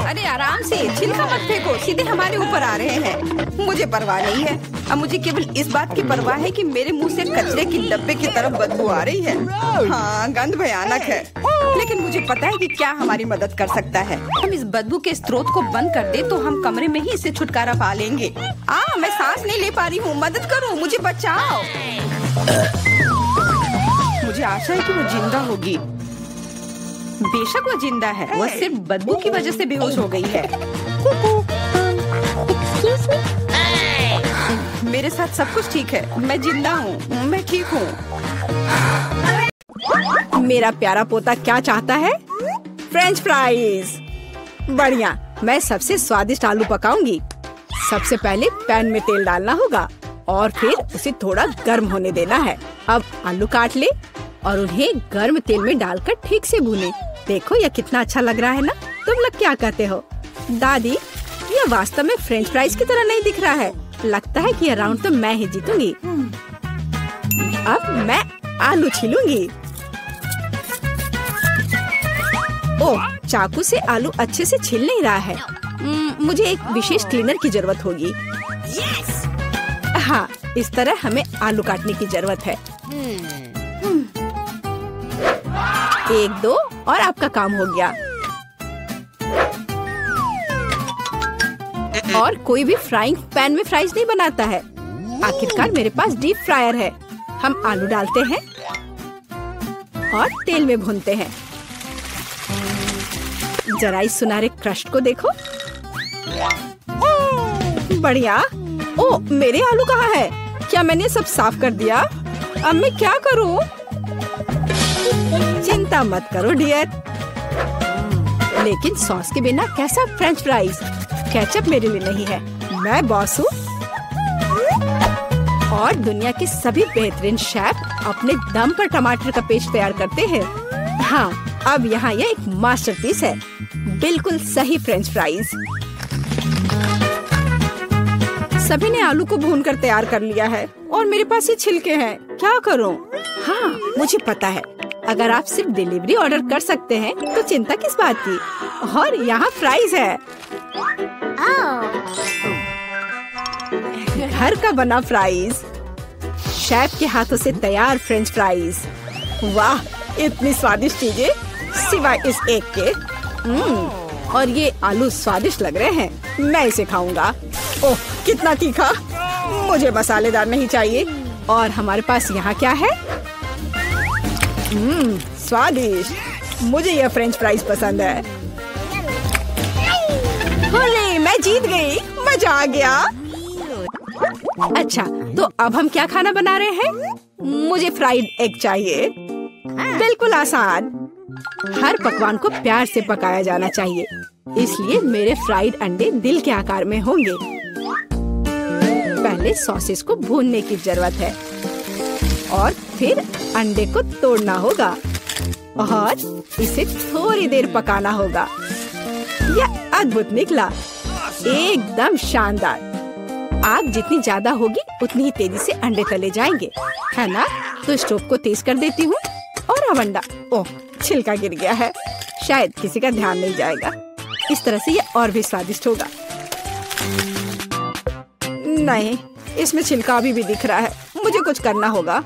अरे आराम से, छिलका मत फेंको, सीधे हमारे ऊपर आ रहे हैं। मुझे परवाह नहीं है। अब मुझे केवल इस बात की परवाह है कि मेरे मुंह से कचरे की डब्बे की तरफ बदबू आ रही है। हाँ, गंध भयानक है, लेकिन मुझे पता है कि क्या हमारी मदद कर सकता है। हम इस बदबू के स्रोत को बंद कर दे तो हम कमरे में ही इससे छुटकारा पा लेंगे। मैं सांस नहीं ले पा रही हूँ, मदद करो, मुझे बचाओ। मुझे आशा है कि वो जिंदा होगी। बेशक वो जिंदा है, वह सिर्फ बदबू की वजह से बेहोश हो गई है। मेरे साथ सब कुछ ठीक है, मैं जिंदा हूँ, मैं ठीक हूँ। मेरा प्यारा पोता क्या चाहता है? French fries. बढ़िया, मैं सबसे स्वादिष्ट आलू पकाऊंगी। सबसे पहले पैन में तेल डालना होगा और फिर उसे थोड़ा गर्म होने देना है। अब आलू काट ले और उन्हें गर्म तेल में डालकर ठीक से भूने। देखो यह कितना अच्छा लग रहा है ना? तुम लोग क्या कहते हो? दादी, यह वास्तव में फ्रेंच फ्राइज की तरह नहीं दिख रहा है। लगता है कि यह राउंड तो मैं ही जीतूंगी। अब मैं आलू छीलूंगी। ओह, चाकू से आलू अच्छे से छिल नहीं रहा है। मुझे एक विशेष क्लीनर की जरूरत होगी। हाँ, इस तरह हमें आलू काटने की जरूरत है। 1-2 और आपका काम हो गया। और कोई भी फ्राइंग पैन में फ्राइज नहीं बनाता है। आखिरकार मेरे पास डीप फ्रायर है। हम आलू डालते हैं और तेल में भूनते हैं। जरा इस सुनहरे क्रस्ट को देखो। बढ़िया। ओ, मेरे आलू कहाँ है? क्या मैंने सब साफ कर दिया? अब मैं क्या करूँ? चिंता मत करो डियर। लेकिन सॉस के बिना कैसा फ्रेंच फ्राइज? केचप मेरे लिए नहीं है, मैं बॉस हूँ। और दुनिया के सभी बेहतरीन शेफ अपने दम पर टमाटर का पेस्ट तैयार करते हैं। हाँ, अब यहाँ यह एक मास्टरपीस है, बिल्कुल सही फ्रेंच फ्राइज। सभी ने आलू को भूनकर तैयार कर लिया है और मेरे पास ये छिलके हैं, क्या करूँ? हाँ, मुझे पता है, अगर आप सिर्फ डिलीवरी ऑर्डर कर सकते हैं तो चिंता किस बात की। और यहाँ फ्राइज है, घर का बना फ्राइज, शेफ के हाथों से तैयार फ्रेंच फ्राइज। वाह, इतनी स्वादिष्ट चीजें सिवाय इस एक के। और ये आलू स्वादिष्ट लग रहे हैं, मैं इसे खाऊंगा। ओह, कितना तीखा, मुझे मसालेदार नहीं चाहिए। और हमारे पास यहाँ क्या है? स्वादिष्ट, मुझे यह फ्रेंच फ्राइज पसंद है। होले, मैं जीत गई, मजा आ गया। अच्छा, तो अब हम क्या खाना बना रहे हैं? मुझे फ्राइड एग चाहिए। बिल्कुल आसान। हर पकवान को प्यार से पकाया जाना चाहिए, इसलिए मेरे फ्राइड अंडे दिल के आकार में होंगे। पहले सॉसेस को भूनने की जरूरत है और फिर अंडे को तोड़ना होगा और इसे थोड़ी देर पकाना होगा। यह अद्भुत निकला, एकदम शानदार। आग जितनी ज्यादा होगी उतनी ही तेजी से अंडे तले जाएंगे, है ना? तो स्टोव को तेज कर देती हूँ और अब अंडा, ओह, छिलका गिर गया है, शायद किसी का ध्यान नहीं जाएगा। इस तरह से ये और भी स्वादिष्ट होगा। नहीं, इसमें छिलका अभी भी दिख रहा है, मुझे कुछ करना होगा।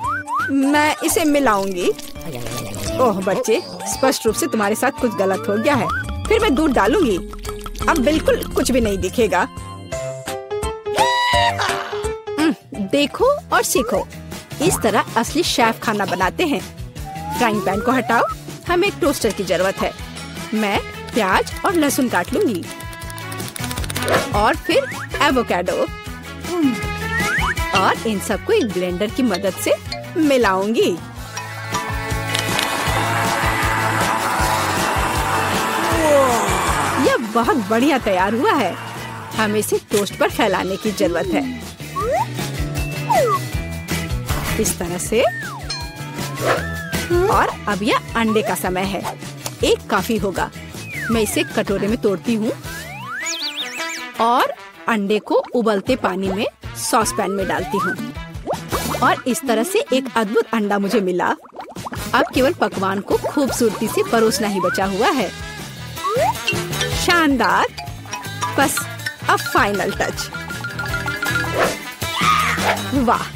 मैं इसे मिलाऊंगी। ओह बच्चे, स्पष्ट रूप से तुम्हारे साथ कुछ गलत हो गया है। फिर मैं दूध डालूंगी, अब बिल्कुल कुछ भी नहीं दिखेगा। देखो और सीखो, इस तरह असली शेफ खाना बनाते हैं। फ्राइंग पैन को हटाओ, हमें एक टोस्टर की जरूरत है। मैं प्याज और लहसुन काट लूंगी और फिर एवोकाडो, और इन सबको एक ब्लेंडर की मदद से मिलाऊंगी। यह बहुत बढ़िया तैयार हुआ है। हमें इसे टोस्ट पर फैलाने की जरूरत है, इस तरह से। और अब यह अंडे का समय है, एक काफी होगा। मैं इसे कटोरे में तोड़ती हूँ और अंडे को उबलते पानी में सॉस पैन में डालती हूँ और इस तरह से एक अद्भुत अंडा मुझे मिला। अब केवल पकवान को खूबसूरती से परोसना ही बचा हुआ है। शानदार, बस अब फाइनल टच। वाह,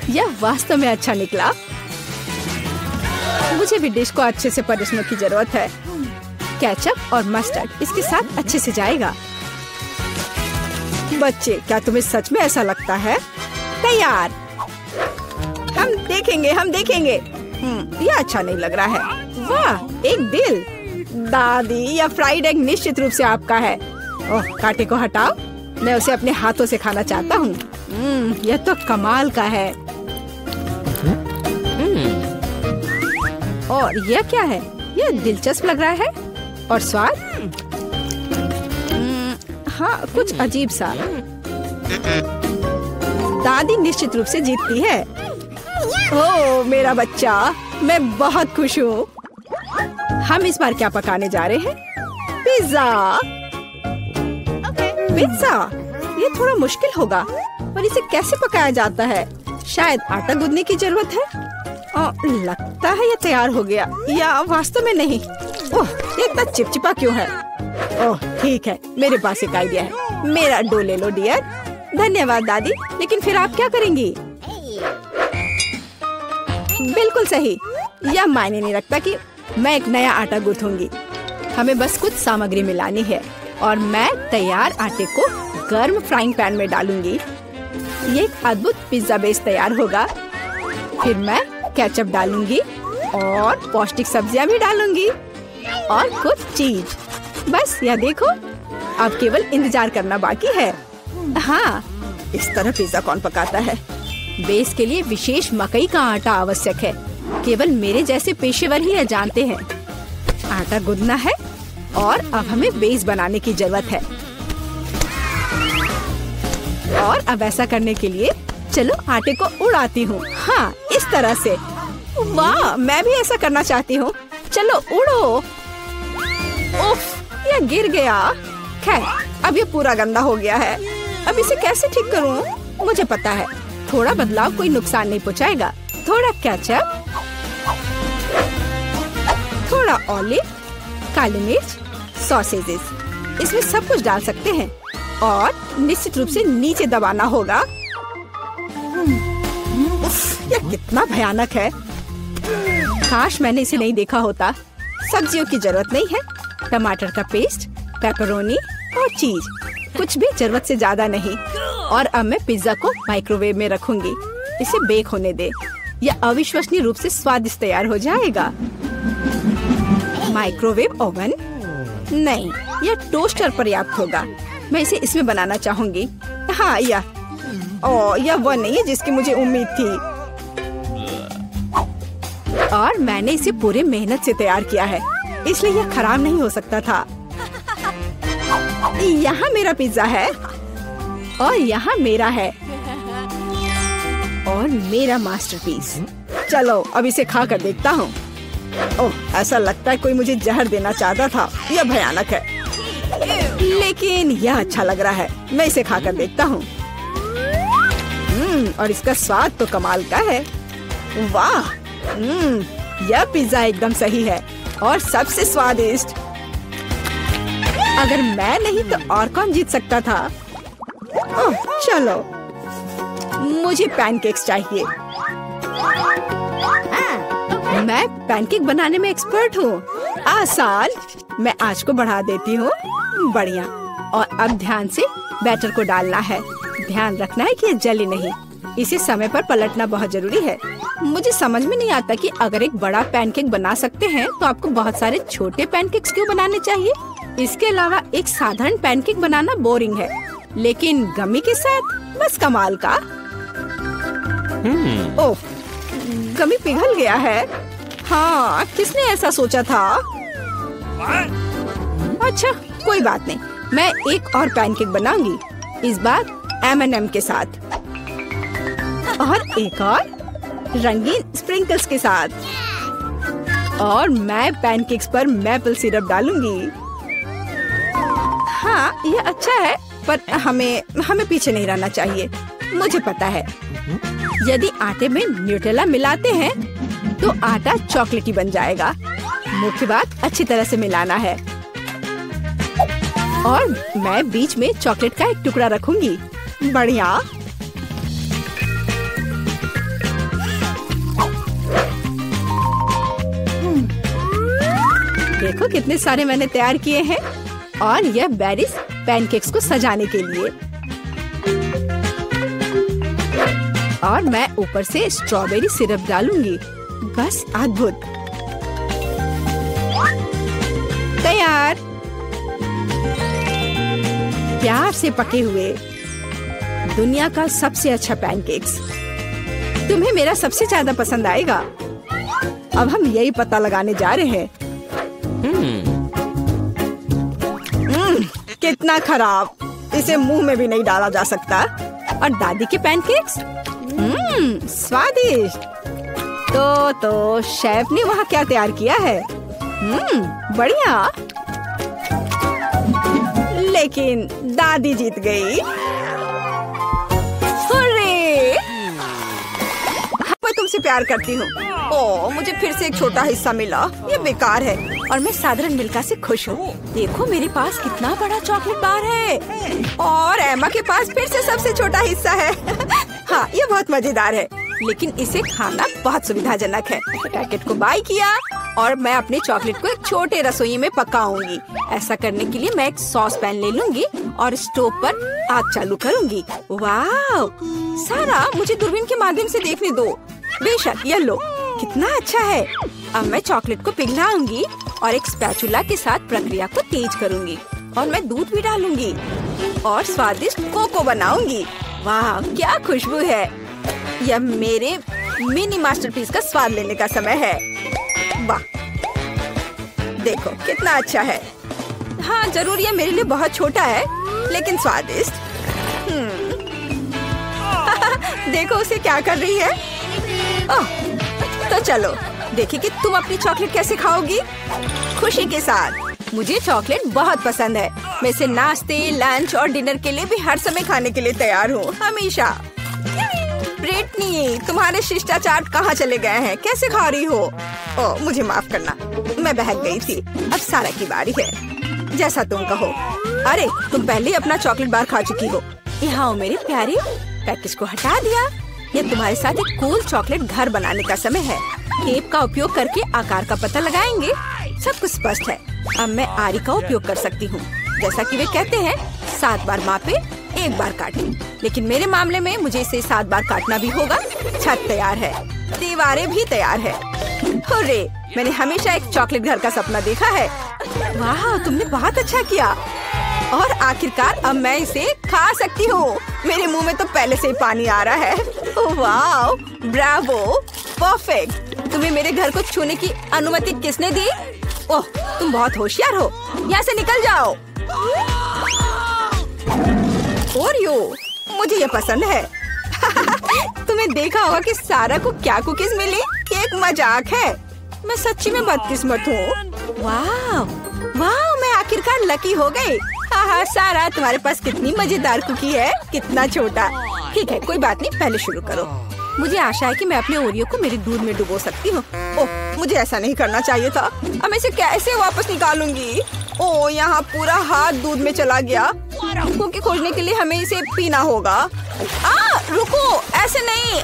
यह वास्तव में अच्छा निकला। मुझे भी डिश को अच्छे से परोसने की जरूरत है। केचप और मस्टर्ड इसके साथ अच्छे से जाएगा। बच्चे, क्या तुम्हें सच में ऐसा लगता है? तैयार। हम देखेंगे, हम देखेंगे। यह अच्छा नहीं लग रहा है। वाह, एक दिल। दादी, यह फ्राइड एग निश्चित रूप से आपका है। ओह, कांटे को हटाओ, मैं उसे अपने हाथों से खाना चाहता हूँ। यह तो कमाल का है। और यह क्या है? यह दिलचस्प लग रहा है। और स्वाद? हाँ, कुछ अजीब सा। दादी निश्चित रूप से जीतती है। ओह मेरा बच्चा, मैं बहुत खुश हूँ। हम इस बार क्या पकाने जा रहे हैं? पिज्जा। पिज्जा, ये थोड़ा मुश्किल होगा, पर इसे कैसे पकाया जाता है? शायद आटा गूंदने की जरूरत है। लगता है ये तैयार हो गया, या वास्तव में नहीं। ओह, ये इतना चिपचिपा क्यों है? ओह ठीक है, मेरे पास एक आइडिया है। मेरा डो ले लो डियर। धन्यवाद दादी, लेकिन फिर आप क्या करेंगी? बिल्कुल सही, यह मायने नहीं रखता कि मैं एक नया आटा गूंथूंगी। हमें बस कुछ सामग्री मिलानी है और मैं तैयार आटे को गर्म फ्राइंग पैन में डालूंगी। ये एक अद्भुत पिज्जा बेस तैयार होगा। फिर मैं केचप डालूंगी और पौष्टिक सब्जियां भी डालूंगी और कुछ चीज। बस यह देखो, अब केवल इंतजार करना बाकी है। हाँ, इस तरह पिज्जा कौन पकाता है? बेस के लिए विशेष मकई का आटा आवश्यक है। केवल मेरे जैसे पेशेवर ही यह जानते हैं। आटा गूंदना है और अब हमें बेस बनाने की जरूरत है। और अब ऐसा करने के लिए चलो आटे को उड़ाती हूँ। हाँ, इस तरह से। वाह, मैं भी ऐसा करना चाहती हूँ। चलो उड़ो। उफ, यह गिर गया। खैर, अब ये पूरा गंदा हो गया है। अब इसे कैसे ठीक करूँ? मुझे पता है, थोड़ा बदलाव कोई नुकसान नहीं पहुँचाएगा। थोड़ा केचप, थोड़ा ऑलिव, काली मिर्च, सॉसेजेस, इसमें सब कुछ डाल सकते हैं और निश्चित रूप से नीचे दबाना होगा। उफ, यह कितना भयानक है। काश मैंने इसे नहीं देखा होता। सब्जियों की जरूरत नहीं है। टमाटर का पेस्ट, पेपरोनी और चीज, कुछ भी जरूरत से ज्यादा नहीं। और अब मैं पिज्जा को माइक्रोवेव में रखूंगी। इसे बेक होने दे। यह अविश्वसनीय रूप से स्वादिष्ट तैयार हो जाएगा। माइक्रोवेव ओवन नहीं, यह टोस्टर पर्याप्त होगा। मैं इसे इसमें बनाना चाहूंगी। हाँ, यह वो नहीं है जिसकी मुझे उम्मीद थी। और मैंने इसे पूरे मेहनत से तैयार किया है, इसलिए यह खराब नहीं हो सकता था। यहाँ मेरा पिज्जा है और यहाँ मेरा है और मेरा मास्टरपीस। चलो अब इसे खा कर देखता हूँ। ओह, ऐसा लगता है कोई मुझे जहर देना चाहता था। यह भयानक है, लेकिन यह अच्छा लग रहा है। मैं इसे खा कर देखता हूँ। और इसका स्वाद तो कमाल का है। वाह, यह पिज्जा एकदम सही है और सबसे स्वादिष्ट। अगर मैं नहीं तो और कौन जीत सकता था? ओह, चलो, मुझे पैनकेक्स चाहिए। मैं पैनकेक बनाने में एक्सपर्ट हूँ। आसान। मैं आंच को बढ़ा देती हूँ। बढ़िया। और अब ध्यान से बैटर को डालना है। ध्यान रखना है कि ये जले नहीं। इसे समय पर पलटना बहुत जरूरी है। मुझे समझ में नहीं आता कि अगर एक बड़ा पैनकेक बना सकते हैं तो आपको बहुत सारे छोटे पैनकेक्स क्यों बनाने चाहिए? इसके अलावा एक साधारण पैनकेक बनाना बोरिंग है, लेकिन गमी के साथ बस कमाल का। ओह, गमी पिघल गया है। हाँ, किसने ऐसा सोचा था? अच्छा, कोई बात नहीं। मैं एक और पैनकेक बनाऊंगी, इस बार M&M के साथ और एक और रंगीन स्प्रिंकल्स के साथ। और मैं पैनकेक्स पर मैपल सिरप डालूंगी। हाँ, यह अच्छा है, पर हमें पीछे नहीं रहना चाहिए। मुझे पता है, यदि आटे में न्यूटेला मिलाते हैं तो आटा चॉकलेटी बन जाएगा। मुख्य बात अच्छी तरह से मिलाना है। और मैं बीच में चॉकलेट का एक टुकड़ा रखूंगी। बढ़िया। देखो कितने सारे मैंने तैयार किए हैं। और यह बेरीज पैनकेक्स को सजाने के लिए। और मैं ऊपर से स्ट्रॉबेरी सिरप डालूंगी। बस अद्भुत। तैयार। प्यार से पके हुए दुनिया का सबसे अच्छा पैनकेक्स। तुम्हें मेरा सबसे ज्यादा पसंद आएगा। अब हम यही पता लगाने जा रहे हैं। कितना खराब। इसे मुंह में भी नहीं डाला जा सकता। और दादी के पैनकेक्स स्वादिष्ट। तो शेफ ने वहाँ क्या तैयार किया है? बढ़िया। लेकिन दादी जीत गई। मैं तुमसे प्यार करती हूँ। ओह, मुझे फिर से एक छोटा हिस्सा मिला। ये बेकार है और मैं साधारण मिल्का से खुश हूँ। देखो मेरे पास कितना बड़ा चॉकलेट बार है और एमा के पास फिर से सबसे छोटा हिस्सा है। हाँ, ये बहुत मजेदार है, लेकिन इसे खाना बहुत सुविधाजनक है। पैकेट को बाय किया और मैं अपने चॉकलेट को एक छोटे रसोई में पकाऊंगी। ऐसा करने के लिए मैं एक सॉस पैन ले लूंगी और स्टोव पर आग चालू करूंगी। वाह, सारा मुझे दूरबीन के माध्यम से देखने दो। बेशक, ये लो, कितना अच्छा है। अब मैं चॉकलेट को पिघलाऊंगी और एक स्पैचुला के साथ प्रक्रिया को तेज करूंगी। और मैं दूध भी डालूंगी और स्वादिष्ट कोको बनाऊंगी। वाह क्या खुशबू है। यह मेरे मिनी मास्टरपीस का स्वाद लेने का समय है। वाह देखो कितना अच्छा है। हाँ जरूर यह मेरे लिए बहुत छोटा है लेकिन स्वादिष्ट। देखो उसे क्या कर रही है। ओह तो चलो देखिए कि तुम अपनी चॉकलेट कैसे खाओगी। खुशी के साथ। मुझे चॉकलेट बहुत पसंद है। मैं इसे नाश्ते, लंच और डिनर के लिए भी हर समय खाने के लिए तैयार हूँ, हमेशा। ब्रिटनी तुम्हारे शिष्टाचार कहाँ चले गए हैं? कैसे खा रही हो? ओह मुझे माफ करना, मैं बहक गई थी। अब सारा की बारी है। जैसा तुम कहो। अरे तुम पहले ही अपना चॉकलेट बार खा चुकी हो। यहाँ मेरे प्यारे, पैकेज को हटा दिया। ये तुम्हारे साथ एक कूल चॉकलेट घर बनाने का समय है। टेप का उपयोग करके आकार का पता लगाएंगे। सब कुछ स्पष्ट है। अब मैं आरी का उपयोग कर सकती हूँ। जैसा कि वे कहते हैं 7 बार मापे 1 बार काटे, लेकिन मेरे मामले में मुझे इसे 7 बार काटना भी होगा। छत तैयार है, दीवारें भी तैयार है। हुर्रे, मैंने हमेशा एक चॉकलेट घर का सपना देखा है। वाह तुमने बहुत अच्छा किया। और आखिरकार अब मैं इसे खा सकती हूँ। मेरे मुंह में तो पहले से ही पानी आ रहा है। वाह ब्रावो, परफेक्ट। तुम्हें मेरे घर को छूने की अनुमति किसने दी? ओह तुम बहुत होशियार हो। यहाँ से निकल जाओ। ओरियो मुझे ये पसंद है। तुम्हें देखा होगा कि सारा को क्या कुकीज मिली। एक मजाक है। मैं सच्ची में बदकिस्मत हूँ। वाह वाह मैं आखिरकार लकी हो गई। हाँ सारा तुम्हारे पास कितनी मजेदार कुकी है। कितना छोटा। ठीक है कोई बात नहीं, पहले शुरू करो। मुझे आशा है कि मैं अपने ओरियो को मेरे दूध में डुबो सकती हूँ। ओह मुझे ऐसा नहीं करना चाहिए था। अब मैं इसे कैसे वापस निकालूंगी? ओह यहाँ पूरा हाथ दूध में चला गया। कुकी खोजने के लिए हमें इसे पीना होगा। रुको ऐसे नहीं।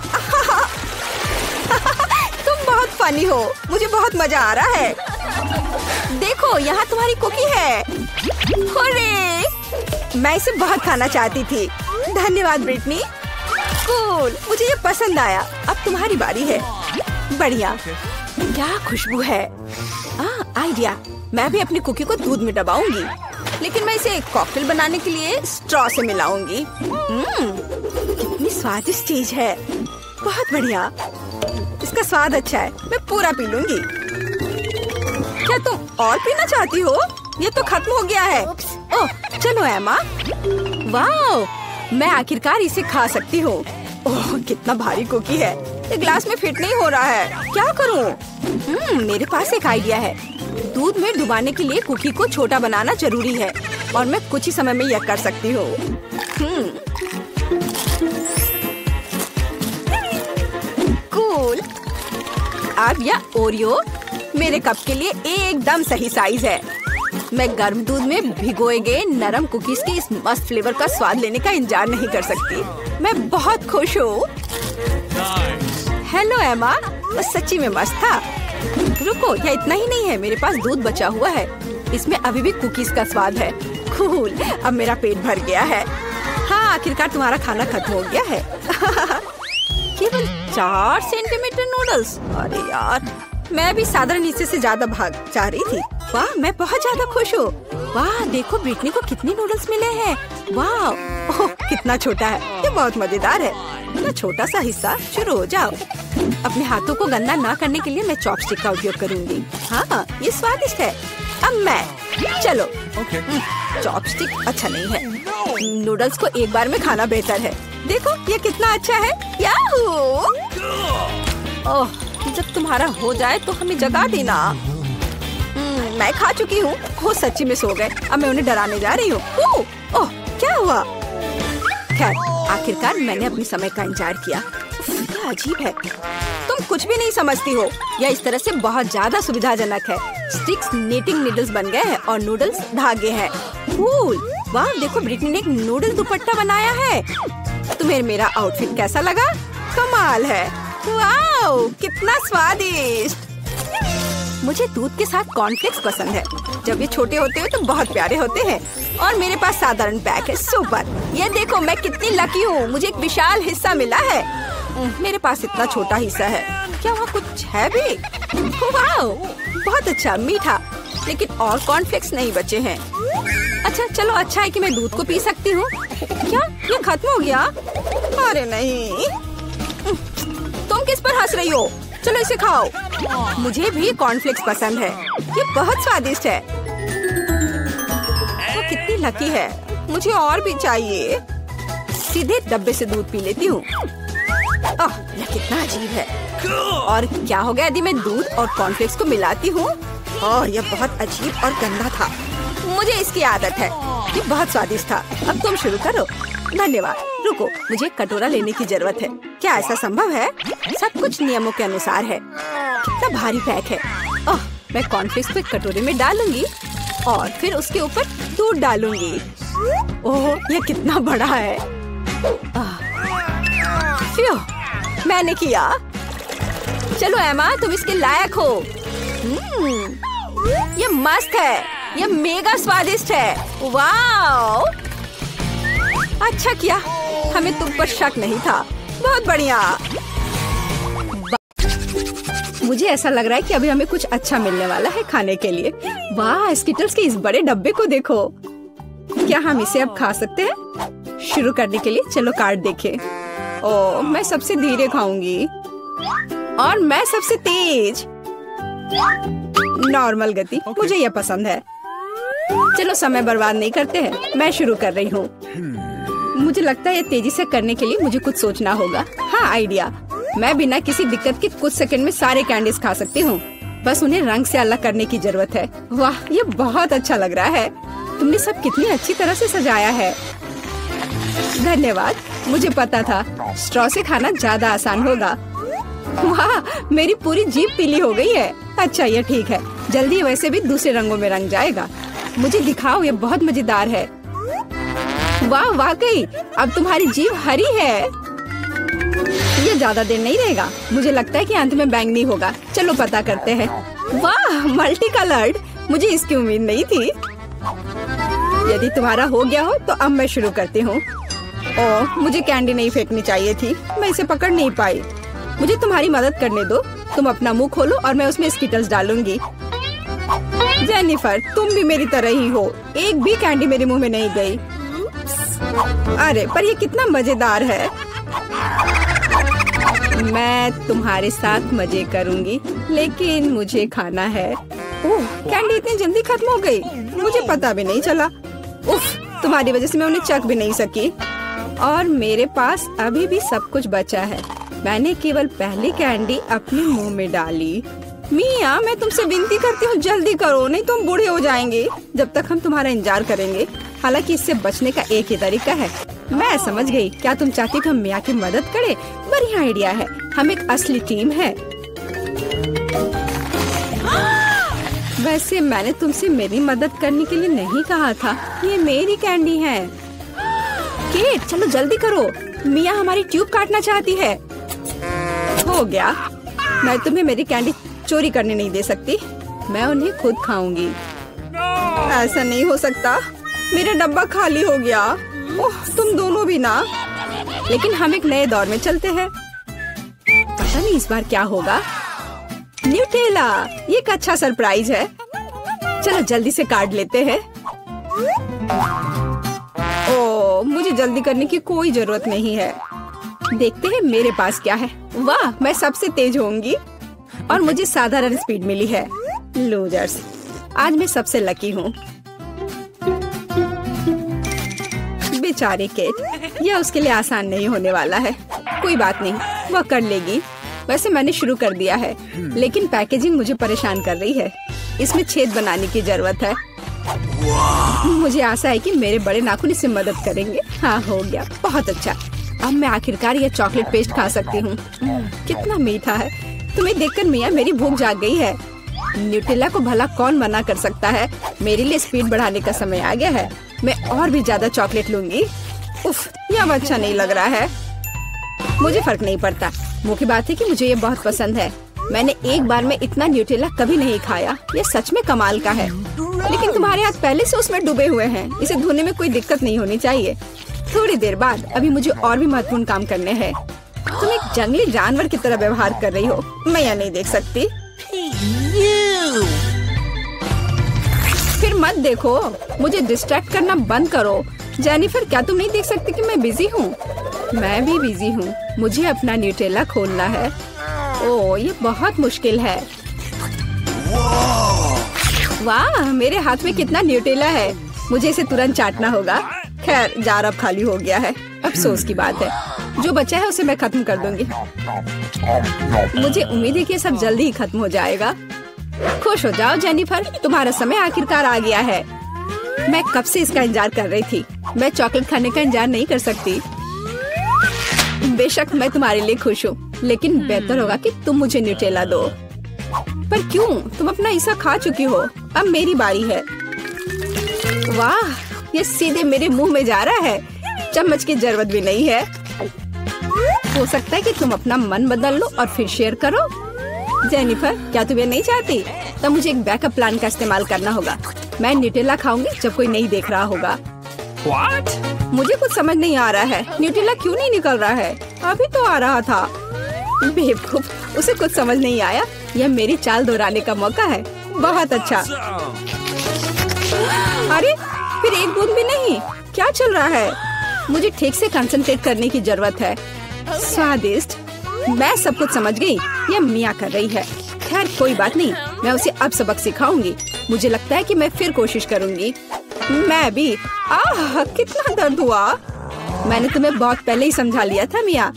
तुम बहुत फनी हो। मुझे बहुत मजा आ रहा है। देखो यहाँ तुम्हारी कुकी है। हुर्रे! मैं इसे बहुत खाना चाहती थी। धन्यवाद ब्रिटनी। कूल, मुझे ये पसंद आया। अब तुम्हारी बारी है। बढ़िया, क्या खुशबू है। आइडिया, मैं भी अपनी कुकी को दूध में दबाऊंगी, लेकिन मैं इसे कॉकटेल बनाने के लिए स्ट्रॉ से मिलाऊंगी। कितनी स्वादिष्ट चीज है। बहुत बढ़िया, इसका स्वाद अच्छा है। मैं पूरा पी लूंगी। क्या तुम और पीना चाहती हो? ये तो खत्म हो गया है। ओह चलो एमा। वाह मैं आखिरकार इसे खा सकती हूँ। ओह कितना भारी कुकी है। ये ग्लास में फिट नहीं हो रहा है। क्या करूँ? मेरे पास एक आइडिया है। दूध में डुबाने के लिए कुकी को छोटा बनाना जरूरी है, और मैं कुछ ही समय में यह कर सकती हूँ। कूल। अब यह ओरियो मेरे कप के लिए एकदम सही साइज है। मैं गर्म दूध में भिगोए गए नरम कुकीज के इस मस्त फ्लेवर का स्वाद लेने का इंतजार नहीं कर सकती। मैं बहुत खुश हूँ। हेलो एमा, सच्ची में मस्त था। रुको, यह इतना ही नहीं है। मेरे पास दूध बचा हुआ है। इसमें अभी भी कुकीज का स्वाद है। कूल, अब मेरा पेट भर गया है। हाँ आखिरकार तुम्हारा खाना खत्म हो गया है। केवल 4 सेंटीमीटर नूडल्स। अरे यार, मैं भी साधारण हिस्से से ज्यादा भाग जा रही थी। वाह मैं बहुत ज्यादा खुश हूँ। वाह देखो ब्रिटनी को कितने नूडल्स मिले हैं। वाह ओह कितना छोटा है। ये बहुत मजेदार है। इतना छोटा सा हिस्सा। शुरू हो जाओ। अपने हाथों को गंदा ना करने के लिए मैं चॉपस्टिक का उपयोग करूंगी। हाँ ये स्वादिष्ट है। अब मैं चलो। चॉपस्टिक अच्छा नहीं है। नूडल्स को एक बार में खाना बेहतर है। देखो ये कितना अच्छा है। याहू! ओह जब तुम्हारा हो जाए तो हमें जगा देना। मैं खा चुकी हूँ। वो सच्ची में सो गए। अब मैं उन्हें डराने जा रही हूँ। ओह क्या हुआ? खैर आखिरकार मैंने अपने समय का इंतजार किया। क्या अजीब है। तुम कुछ भी नहीं समझती हो। यह इस तरह से बहुत ज्यादा सुविधाजनक है। स्टिक्स नीटिंग नीडल्स बन गए हैं और नूडल्स धागे हैं। कूल। वाह देखो ब्रिटनी ने एक नूडल दुपट्टा बनाया है। तुम्हें मेरा आउटफिट कैसा लगा? कमाल है। वाह कितना स्वादिष्ट। मुझे दूध के साथ कॉर्नफ्लेक्स पसंद है। जब ये छोटे होते हैं तो बहुत प्यारे होते हैं। और मेरे पास साधारण पैक है। सुपर। ये देखो मैं कितनी लकी हूँ। मुझे एक विशाल हिस्सा मिला है। मेरे पास इतना छोटा हिस्सा है। क्या वहाँ कुछ है भी? वाह बहुत अच्छा, मीठा। लेकिन और कॉर्नफ्लेक्स नहीं बचे हैं। अच्छा चलो, अच्छा है कि मैं दूध को पी सकती हूँ। क्या ये खत्म हो गया? अरे नहीं, तुम किस पर हंस रही हो? चलो इसे खाओ। मुझे भी कॉर्नफ्लेक्स पसंद है, ये बहुत स्वादिष्ट है। वो कितनी लकी है, मुझे और भी चाहिए। सीधे डब्बे से दूध पी लेती हूँ। यह कितना अजीब है। और क्या हो गया यदि मैं दूध और कॉर्नफ्लेक्स को मिलाती हूँ? यह बहुत अजीब और गंदा था। मुझे इसकी आदत है, ये बहुत स्वादिष्ट था। अब तुम शुरू करो। धन्यवाद। रुको, मुझे एक कटोरा लेने की जरूरत है। क्या ऐसा संभव है? सब कुछ नियमों के अनुसार है। कितना भारी पैक है। मैं कॉर्नफ्लेक्स को एक कटोरे में डालूंगी और फिर उसके ऊपर दूध डालूंगी। ओह, यह कितना बड़ा है। मैंने किया। चलो एमा, तुम इसके लायक हो। ये मस्त है, ये मेगा स्वादिष्ट है। वाओ, अच्छा किया, हमें तुम पर शक नहीं था। बहुत बढ़िया। मुझे ऐसा लग रहा है कि अभी हमें कुछ अच्छा मिलने वाला है खाने के लिए। वाह, स्किटल्स के इस बड़े डब्बे को देखो। क्या हम इसे अब खा सकते हैं? शुरू करने के लिए चलो कार्ड देखें। मैं सबसे धीरे खाऊंगी और मैं सबसे तेज। नॉर्मल गति, मुझे यह पसंद है। चलो समय बर्बाद नहीं करते हैं, मैं शुरू कर रही हूँ। मुझे लगता है ये तेजी से करने के लिए मुझे कुछ सोचना होगा। हाँ, आइडिया। मैं बिना किसी दिक्कत के कुछ सेकंड में सारे कैंडीज खा सकती हूँ। बस उन्हें रंग से अलग करने की जरूरत है। वाह, ये बहुत अच्छा लग रहा है। तुमने सब कितनी अच्छी तरह से सजाया है। धन्यवाद। मुझे पता था स्ट्रॉ से खाना ज्यादा आसान होगा। वाह, मेरी पूरी जीभ पीली हो गई है। अच्छा, ये ठीक है। जल्दी वैसे भी दूसरे रंगों में रंग जाएगा। मुझे दिखाओ, ये बहुत मजेदार है। वाह, वाकई अब तुम्हारी जीभ हरी है। ये ज्यादा देर नहीं रहेगा। मुझे लगता है कि अंत में बैंगनी होगा। चलो पता करते हैं। वाह, मल्टी कलर्ड। मुझे इसकी उम्मीद नहीं थी। यदि तुम्हारा हो गया हो तो अब मैं शुरू करती हूँ। मुझे कैंडी नहीं फेंकनी चाहिए थी, मैं इसे पकड़ नहीं पाई। मुझे तुम्हारी मदद करने दो। तुम अपना मुंह खोलो और मैं उसमें स्किटल्स डालूंगी। जेनिफर, तुम भी मेरी तरह ही हो। एक भी कैंडी मेरे मुंह में नहीं गई। अरे, पर ये कितना मजेदार है। मैं तुम्हारे साथ मजे करूंगी, लेकिन मुझे खाना है। ओह, कैंडी इतनी जल्दी खत्म हो गई, मुझे पता भी नहीं चला। उफ, तुम्हारी वजह से मैं उन्हें चख भी नहीं सकी। और मेरे पास अभी भी सब कुछ बचा है। मैंने केवल पहली कैंडी अपने मुंह में डाली। मिया, मैं तुमसे विनती करती हूँ, जल्दी करो, नहीं तुम बूढ़े हो जाएंगे जब तक हम तुम्हारा इंतजार करेंगे। हालांकि इससे बचने का एक ही तरीका है। मैं समझ गई। क्या तुम चाहती हो हम मिया की मदद करें? बढ़िया आइडिया है। हम एक असली टीम है। वैसे मैंने तुमसे मेरी मदद करने के लिए नहीं कहा था। ये मेरी कैंडी है। केट, चलो जल्दी करो, मिया हमारी ट्यूब काटना चाहती है। हो गया। मैं तुम्हें मेरी कैंडी चोरी करने नहीं दे सकती। मैं उन्हें खुद खाऊंगी। ऐसा नहीं हो सकता, मेरा डब्बा खाली हो गया। ओह, तुम दोनों भी ना। लेकिन हम एक नए दौर में चलते हैं। पता नहीं इस बार क्या होगा। न्यूटेला, ये एक अच्छा सरप्राइज है। चलो जल्दी से काट लेते हैं। ओह, मुझे जल्दी करने की कोई जरूरत नहीं है। देखते हैं मेरे पास क्या है। वाह, मैं सबसे तेज होंगी और मुझे साधारण स्पीड मिली है। लूजर्स, आज मैं सबसे लकी हूँ। बेचारी केट, यह उसके लिए आसान नहीं होने वाला है। कोई बात नहीं, वह कर लेगी। वैसे मैंने शुरू कर दिया है, लेकिन पैकेजिंग मुझे परेशान कर रही है। इसमें छेद बनाने की जरूरत है। मुझे आशा है कि मेरे बड़े नाखून इससे मदद करेंगे। हाँ, हो गया, बहुत अच्छा। अब मैं आखिरकार यह चॉकलेट पेस्ट खा सकती हूँ। कितना मीठा है। तुम्हें देखकर मिया मेरी भूख जाग गई है। न्यूटेला को भला कौन मना कर सकता है। मेरे लिए स्पीड बढ़ाने का समय आ गया है। मैं और भी ज्यादा चॉकलेट लूंगी। उफ, यह अब अच्छा नहीं लग रहा है। मुझे फर्क नहीं पड़ता। मुख्य बात है कि मुझे ये बहुत पसंद है। मैंने एक बार में इतना न्यूटेला कभी नहीं खाया। ये सच में कमाल का है। लेकिन तुम्हारे हाथ पहले से उसमें डूबे हुए हैं। इसे धोने में कोई दिक्कत नहीं होनी चाहिए। थोड़ी देर बाद अभी मुझे और भी महत्वपूर्ण काम करने हैं। तुम एक जंगली जानवर की तरह व्यवहार कर रही हो। मैं यह नहीं देख सकती। फिर मत देखो, मुझे डिस्ट्रैक्ट करना बंद करो। जेनिफर, क्या तुम नहीं देख सकती कि मैं बिजी हूँ? मैं भी बिजी हूँ। मुझे अपना न्यूटेला खोलना है। ओह, ये बहुत मुश्किल है। वाह, मेरे हाथ में कितना न्यूटेला है। मुझे इसे तुरंत चाटना होगा। खैर, जार अब खाली हो गया है। अफसोस की बात है। जो बचा है उसे मैं खत्म कर दूंगी। मुझे उम्मीद है कि सब जल्दी ही खत्म हो जाएगा। खुश हो जाओ जेनिफर, तुम्हारा समय आखिरकार आ गया है। मैं कब से इसका इंतजार कर रही थी। मैं चॉकलेट खाने का इंतजार नहीं कर सकती। बेशक मैं तुम्हारे लिए खुश हूँ, लेकिन बेहतर होगा कि तुम मुझे न्यूटेला दो। पर क्यों? तुम अपना हिस्सा खा चुकी हो। अब मेरी बारी है। वाह, ये सीधे मेरे मुंह में जा रहा है। चम्मच की जरूरत भी नहीं है। हो सकता है कि तुम अपना मन बदल लो और फिर शेयर करो। जेनिफर, क्या तुम ये नहीं चाहती? तब मुझे एक बैकअप प्लान का इस्तेमाल करना होगा। मैं न्यूटेला खाऊंगी जब कोई नहीं देख रहा होगा। What? मुझे कुछ समझ नहीं आ रहा है। न्यूटेला क्यों नहीं निकल रहा है? अभी तो आ रहा था। बेवकूफ, उसे कुछ समझ नहीं आया। यह मेरी चाल दोहराने का मौका है। बहुत अच्छा। अरे, फिर एक बूंद भी नहीं। क्या चल रहा है? मुझे ठीक से कंसंट्रेट करने की जरूरत है। स्वादिष्ट। मैं सब कुछ समझ गई। यह मिया कर रही है। खैर, कोई बात नहीं। मैं उसे अब सबक सिखाऊंगी। मुझे लगता है कि मैं फिर कोशिश करूंगी। मैं भी। आह, कितना दर्द हुआ। मैंने तुम्हें बहुत पहले ही समझा लिया था मिया।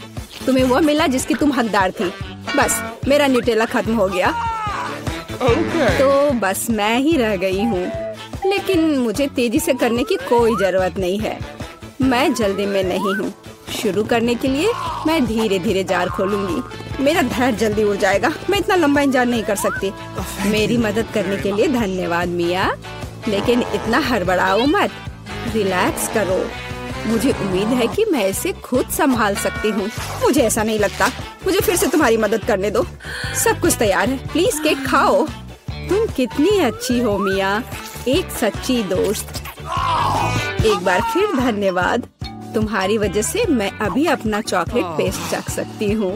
तुम्हें वो मिला जिसकी तुम हकदार थी। बस, मेरा न्यूटेला खत्म हो गया। तो बस मैं ही रह गई हूँ। लेकिन मुझे तेजी से करने की कोई जरूरत नहीं है। मैं जल्दी में नहीं हूँ। शुरू करने के लिए मैं धीरे धीरे जार खोलूंगी। मेरा धैर्य जल्दी उड़ जाएगा। मैं इतना लंबा इंतजार नहीं कर सकती। मेरी मदद करने के लिए धन्यवाद मिया, लेकिन इतना हड़बड़ाओ मत। रिलैक्स करो। मुझे उम्मीद है कि मैं इसे खुद संभाल सकती हूँ। मुझे ऐसा नहीं लगता। मुझे फिर से तुम्हारी मदद करने दो। सब कुछ तैयार है। प्लीज केक खाओ। तुम कितनी अच्छी हो मिया, एक सच्ची दोस्त। एक बार फिर धन्यवाद। तुम्हारी वजह से मैं अभी अपना चॉकलेट पेस्ट चख सकती हूँ।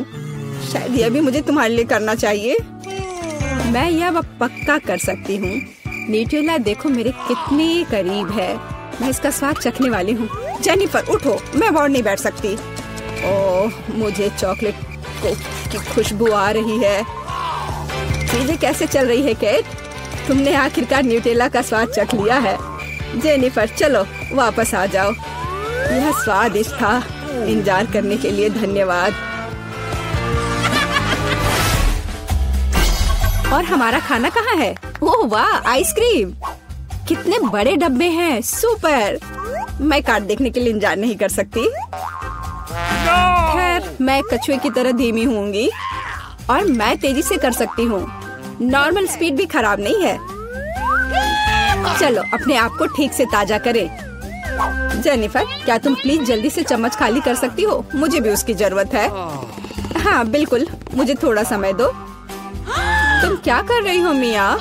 शायद यह भी मुझे तुम्हारे लिए करना चाहिए। मैं यह अब पक्का कर सकती हूँ। न्यूटेला देखो मेरे कितने करीब है। मैं इसका स्वाद चखने वाली हूँ। जेनिफर, उठो। मैं और नहीं बैठ सकती। ओह, मुझे चॉकलेट की खुशबू आ रही है। चीजें कैसे चल रही है केट? तुमने आखिरकार न्यूटेला का स्वाद चख लिया है। जेनिफर, चलो वापस आ जाओ। यह स्वादिष्ट था। इंतजार करने के लिए धन्यवाद। और हमारा खाना कहाँ है? ओह वाह, आइसक्रीम। कितने बड़े डब्बे हैं। सुपर। मैं कार्ड देखने के लिए इंतजार नहीं कर सकती। खैर, मैं कछुए की तरह धीमी होंगी और मैं तेजी से कर सकती हूँ। नॉर्मल स्पीड भी खराब नहीं है। चलो अपने आप को ठीक से ताजा करें। जेनिफर, क्या तुम प्लीज जल्दी से चम्मच खाली कर सकती हो? मुझे भी उसकी जरूरत है। हाँ बिल्कुल, मुझे थोड़ा समय दो। तुम क्या कर रही हो मिया?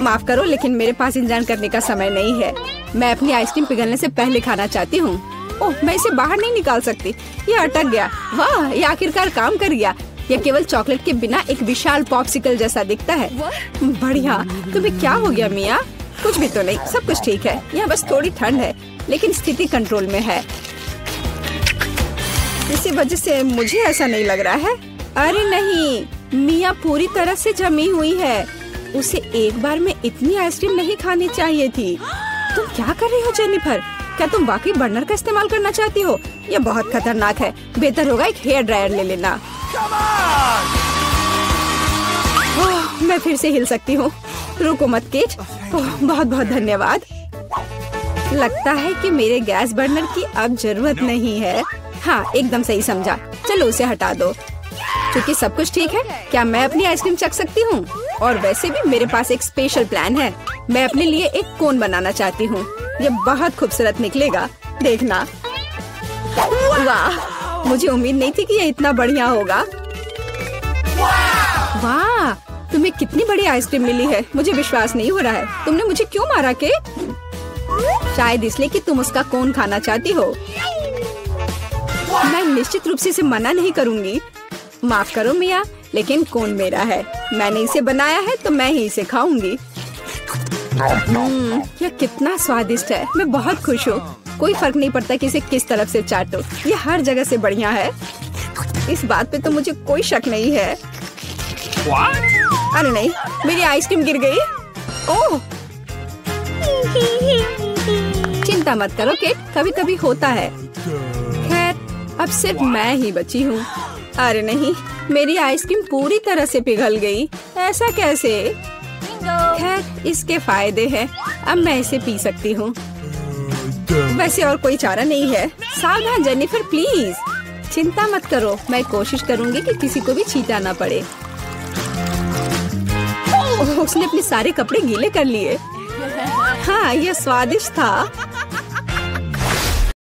माफ करो, लेकिन मेरे पास इंतजार करने का समय नहीं है। मैं अपनी आइसक्रीम पिघलने से पहले खाना चाहती हूँ। ओह, मैं इसे बाहर नहीं निकाल सकती। ये अटक गया। वाह, ये आखिरकार काम कर गया। यह केवल चॉकलेट के बिना एक विशाल पॉप्सिकल जैसा दिखता है। बढ़िया। तुम्हें क्या हो गया मिया? कुछ भी तो नहीं, सब कुछ ठीक है। यहाँ बस थोड़ी ठंड है, लेकिन स्थिति कंट्रोल में है। इसी वजह से मुझे ऐसा नहीं लग रहा है। अरे नहीं, मिया पूरी तरह से जमी हुई है। उसे एक बार में इतनी आइसक्रीम नहीं खानी चाहिए थी। तुम क्या कर रही हो जेनिफर? क्या तुम वाकई बर्नर का इस्तेमाल करना चाहती हो? यह बहुत खतरनाक है। बेहतर होगा एक हेयर ड्रायर ले लेना। मैं फिर से हिल सकती हूँ। रुको मत केट। बहुत बहुत धन्यवाद। लगता है कि मेरे गैस बर्नर की अब जरूरत नहीं है। हाँ, एकदम सही समझा। चलो उसे हटा दो। क्योंकि सब कुछ ठीक है, क्या मैं अपनी आइसक्रीम चख सकती हूँ? और वैसे भी मेरे पास एक स्पेशल प्लान है। मैं अपने लिए एक कोन बनाना चाहती हूँ। ये बहुत खूबसूरत निकलेगा, देखना। वाह, मुझे उम्मीद नहीं थी कि ये इतना बढ़िया होगा। वाह, तुम्हें कितनी बड़ी आइसक्रीम मिली है। मुझे विश्वास नहीं हो रहा है। तुमने मुझे क्यों मारा के? शायद इसलिए कि तुम उसका कोन खाना चाहती हो। मैं निश्चित रूप से इसे मना नहीं करूंगी। माफ करो मिया, लेकिन कोन मेरा है। मैंने इसे बनाया है तो मैं ही इसे खाऊंगी। यह कितना स्वादिष्ट है। मैं बहुत खुश हूँ। कोई फर्क नहीं पड़ता कि इसे किस तरफ से चाटो, ये हर जगह से बढ़िया है। इस बात पे तो मुझे कोई शक नहीं है। अरे नहीं, मेरी आइसक्रीम गिर गई। ओह, चिंता मत करो केट, कभी कभी होता है। खैर अब सिर्फ मैं ही बची हूँ। अरे नहीं, मेरी आइसक्रीम पूरी तरह से पिघल गई। ऐसा कैसे? खैर इसके फायदे हैं, अब मैं इसे पी सकती हूँ। वैसे और कोई चारा नहीं है। सावधान जेनिफर, प्लीज। चिंता मत करो, मैं कोशिश करूंगी कि किसी को भी छींटा ना पड़े। ओह, उसने अपने सारे कपड़े गीले कर लिए। हाँ, यह स्वादिष्ट था।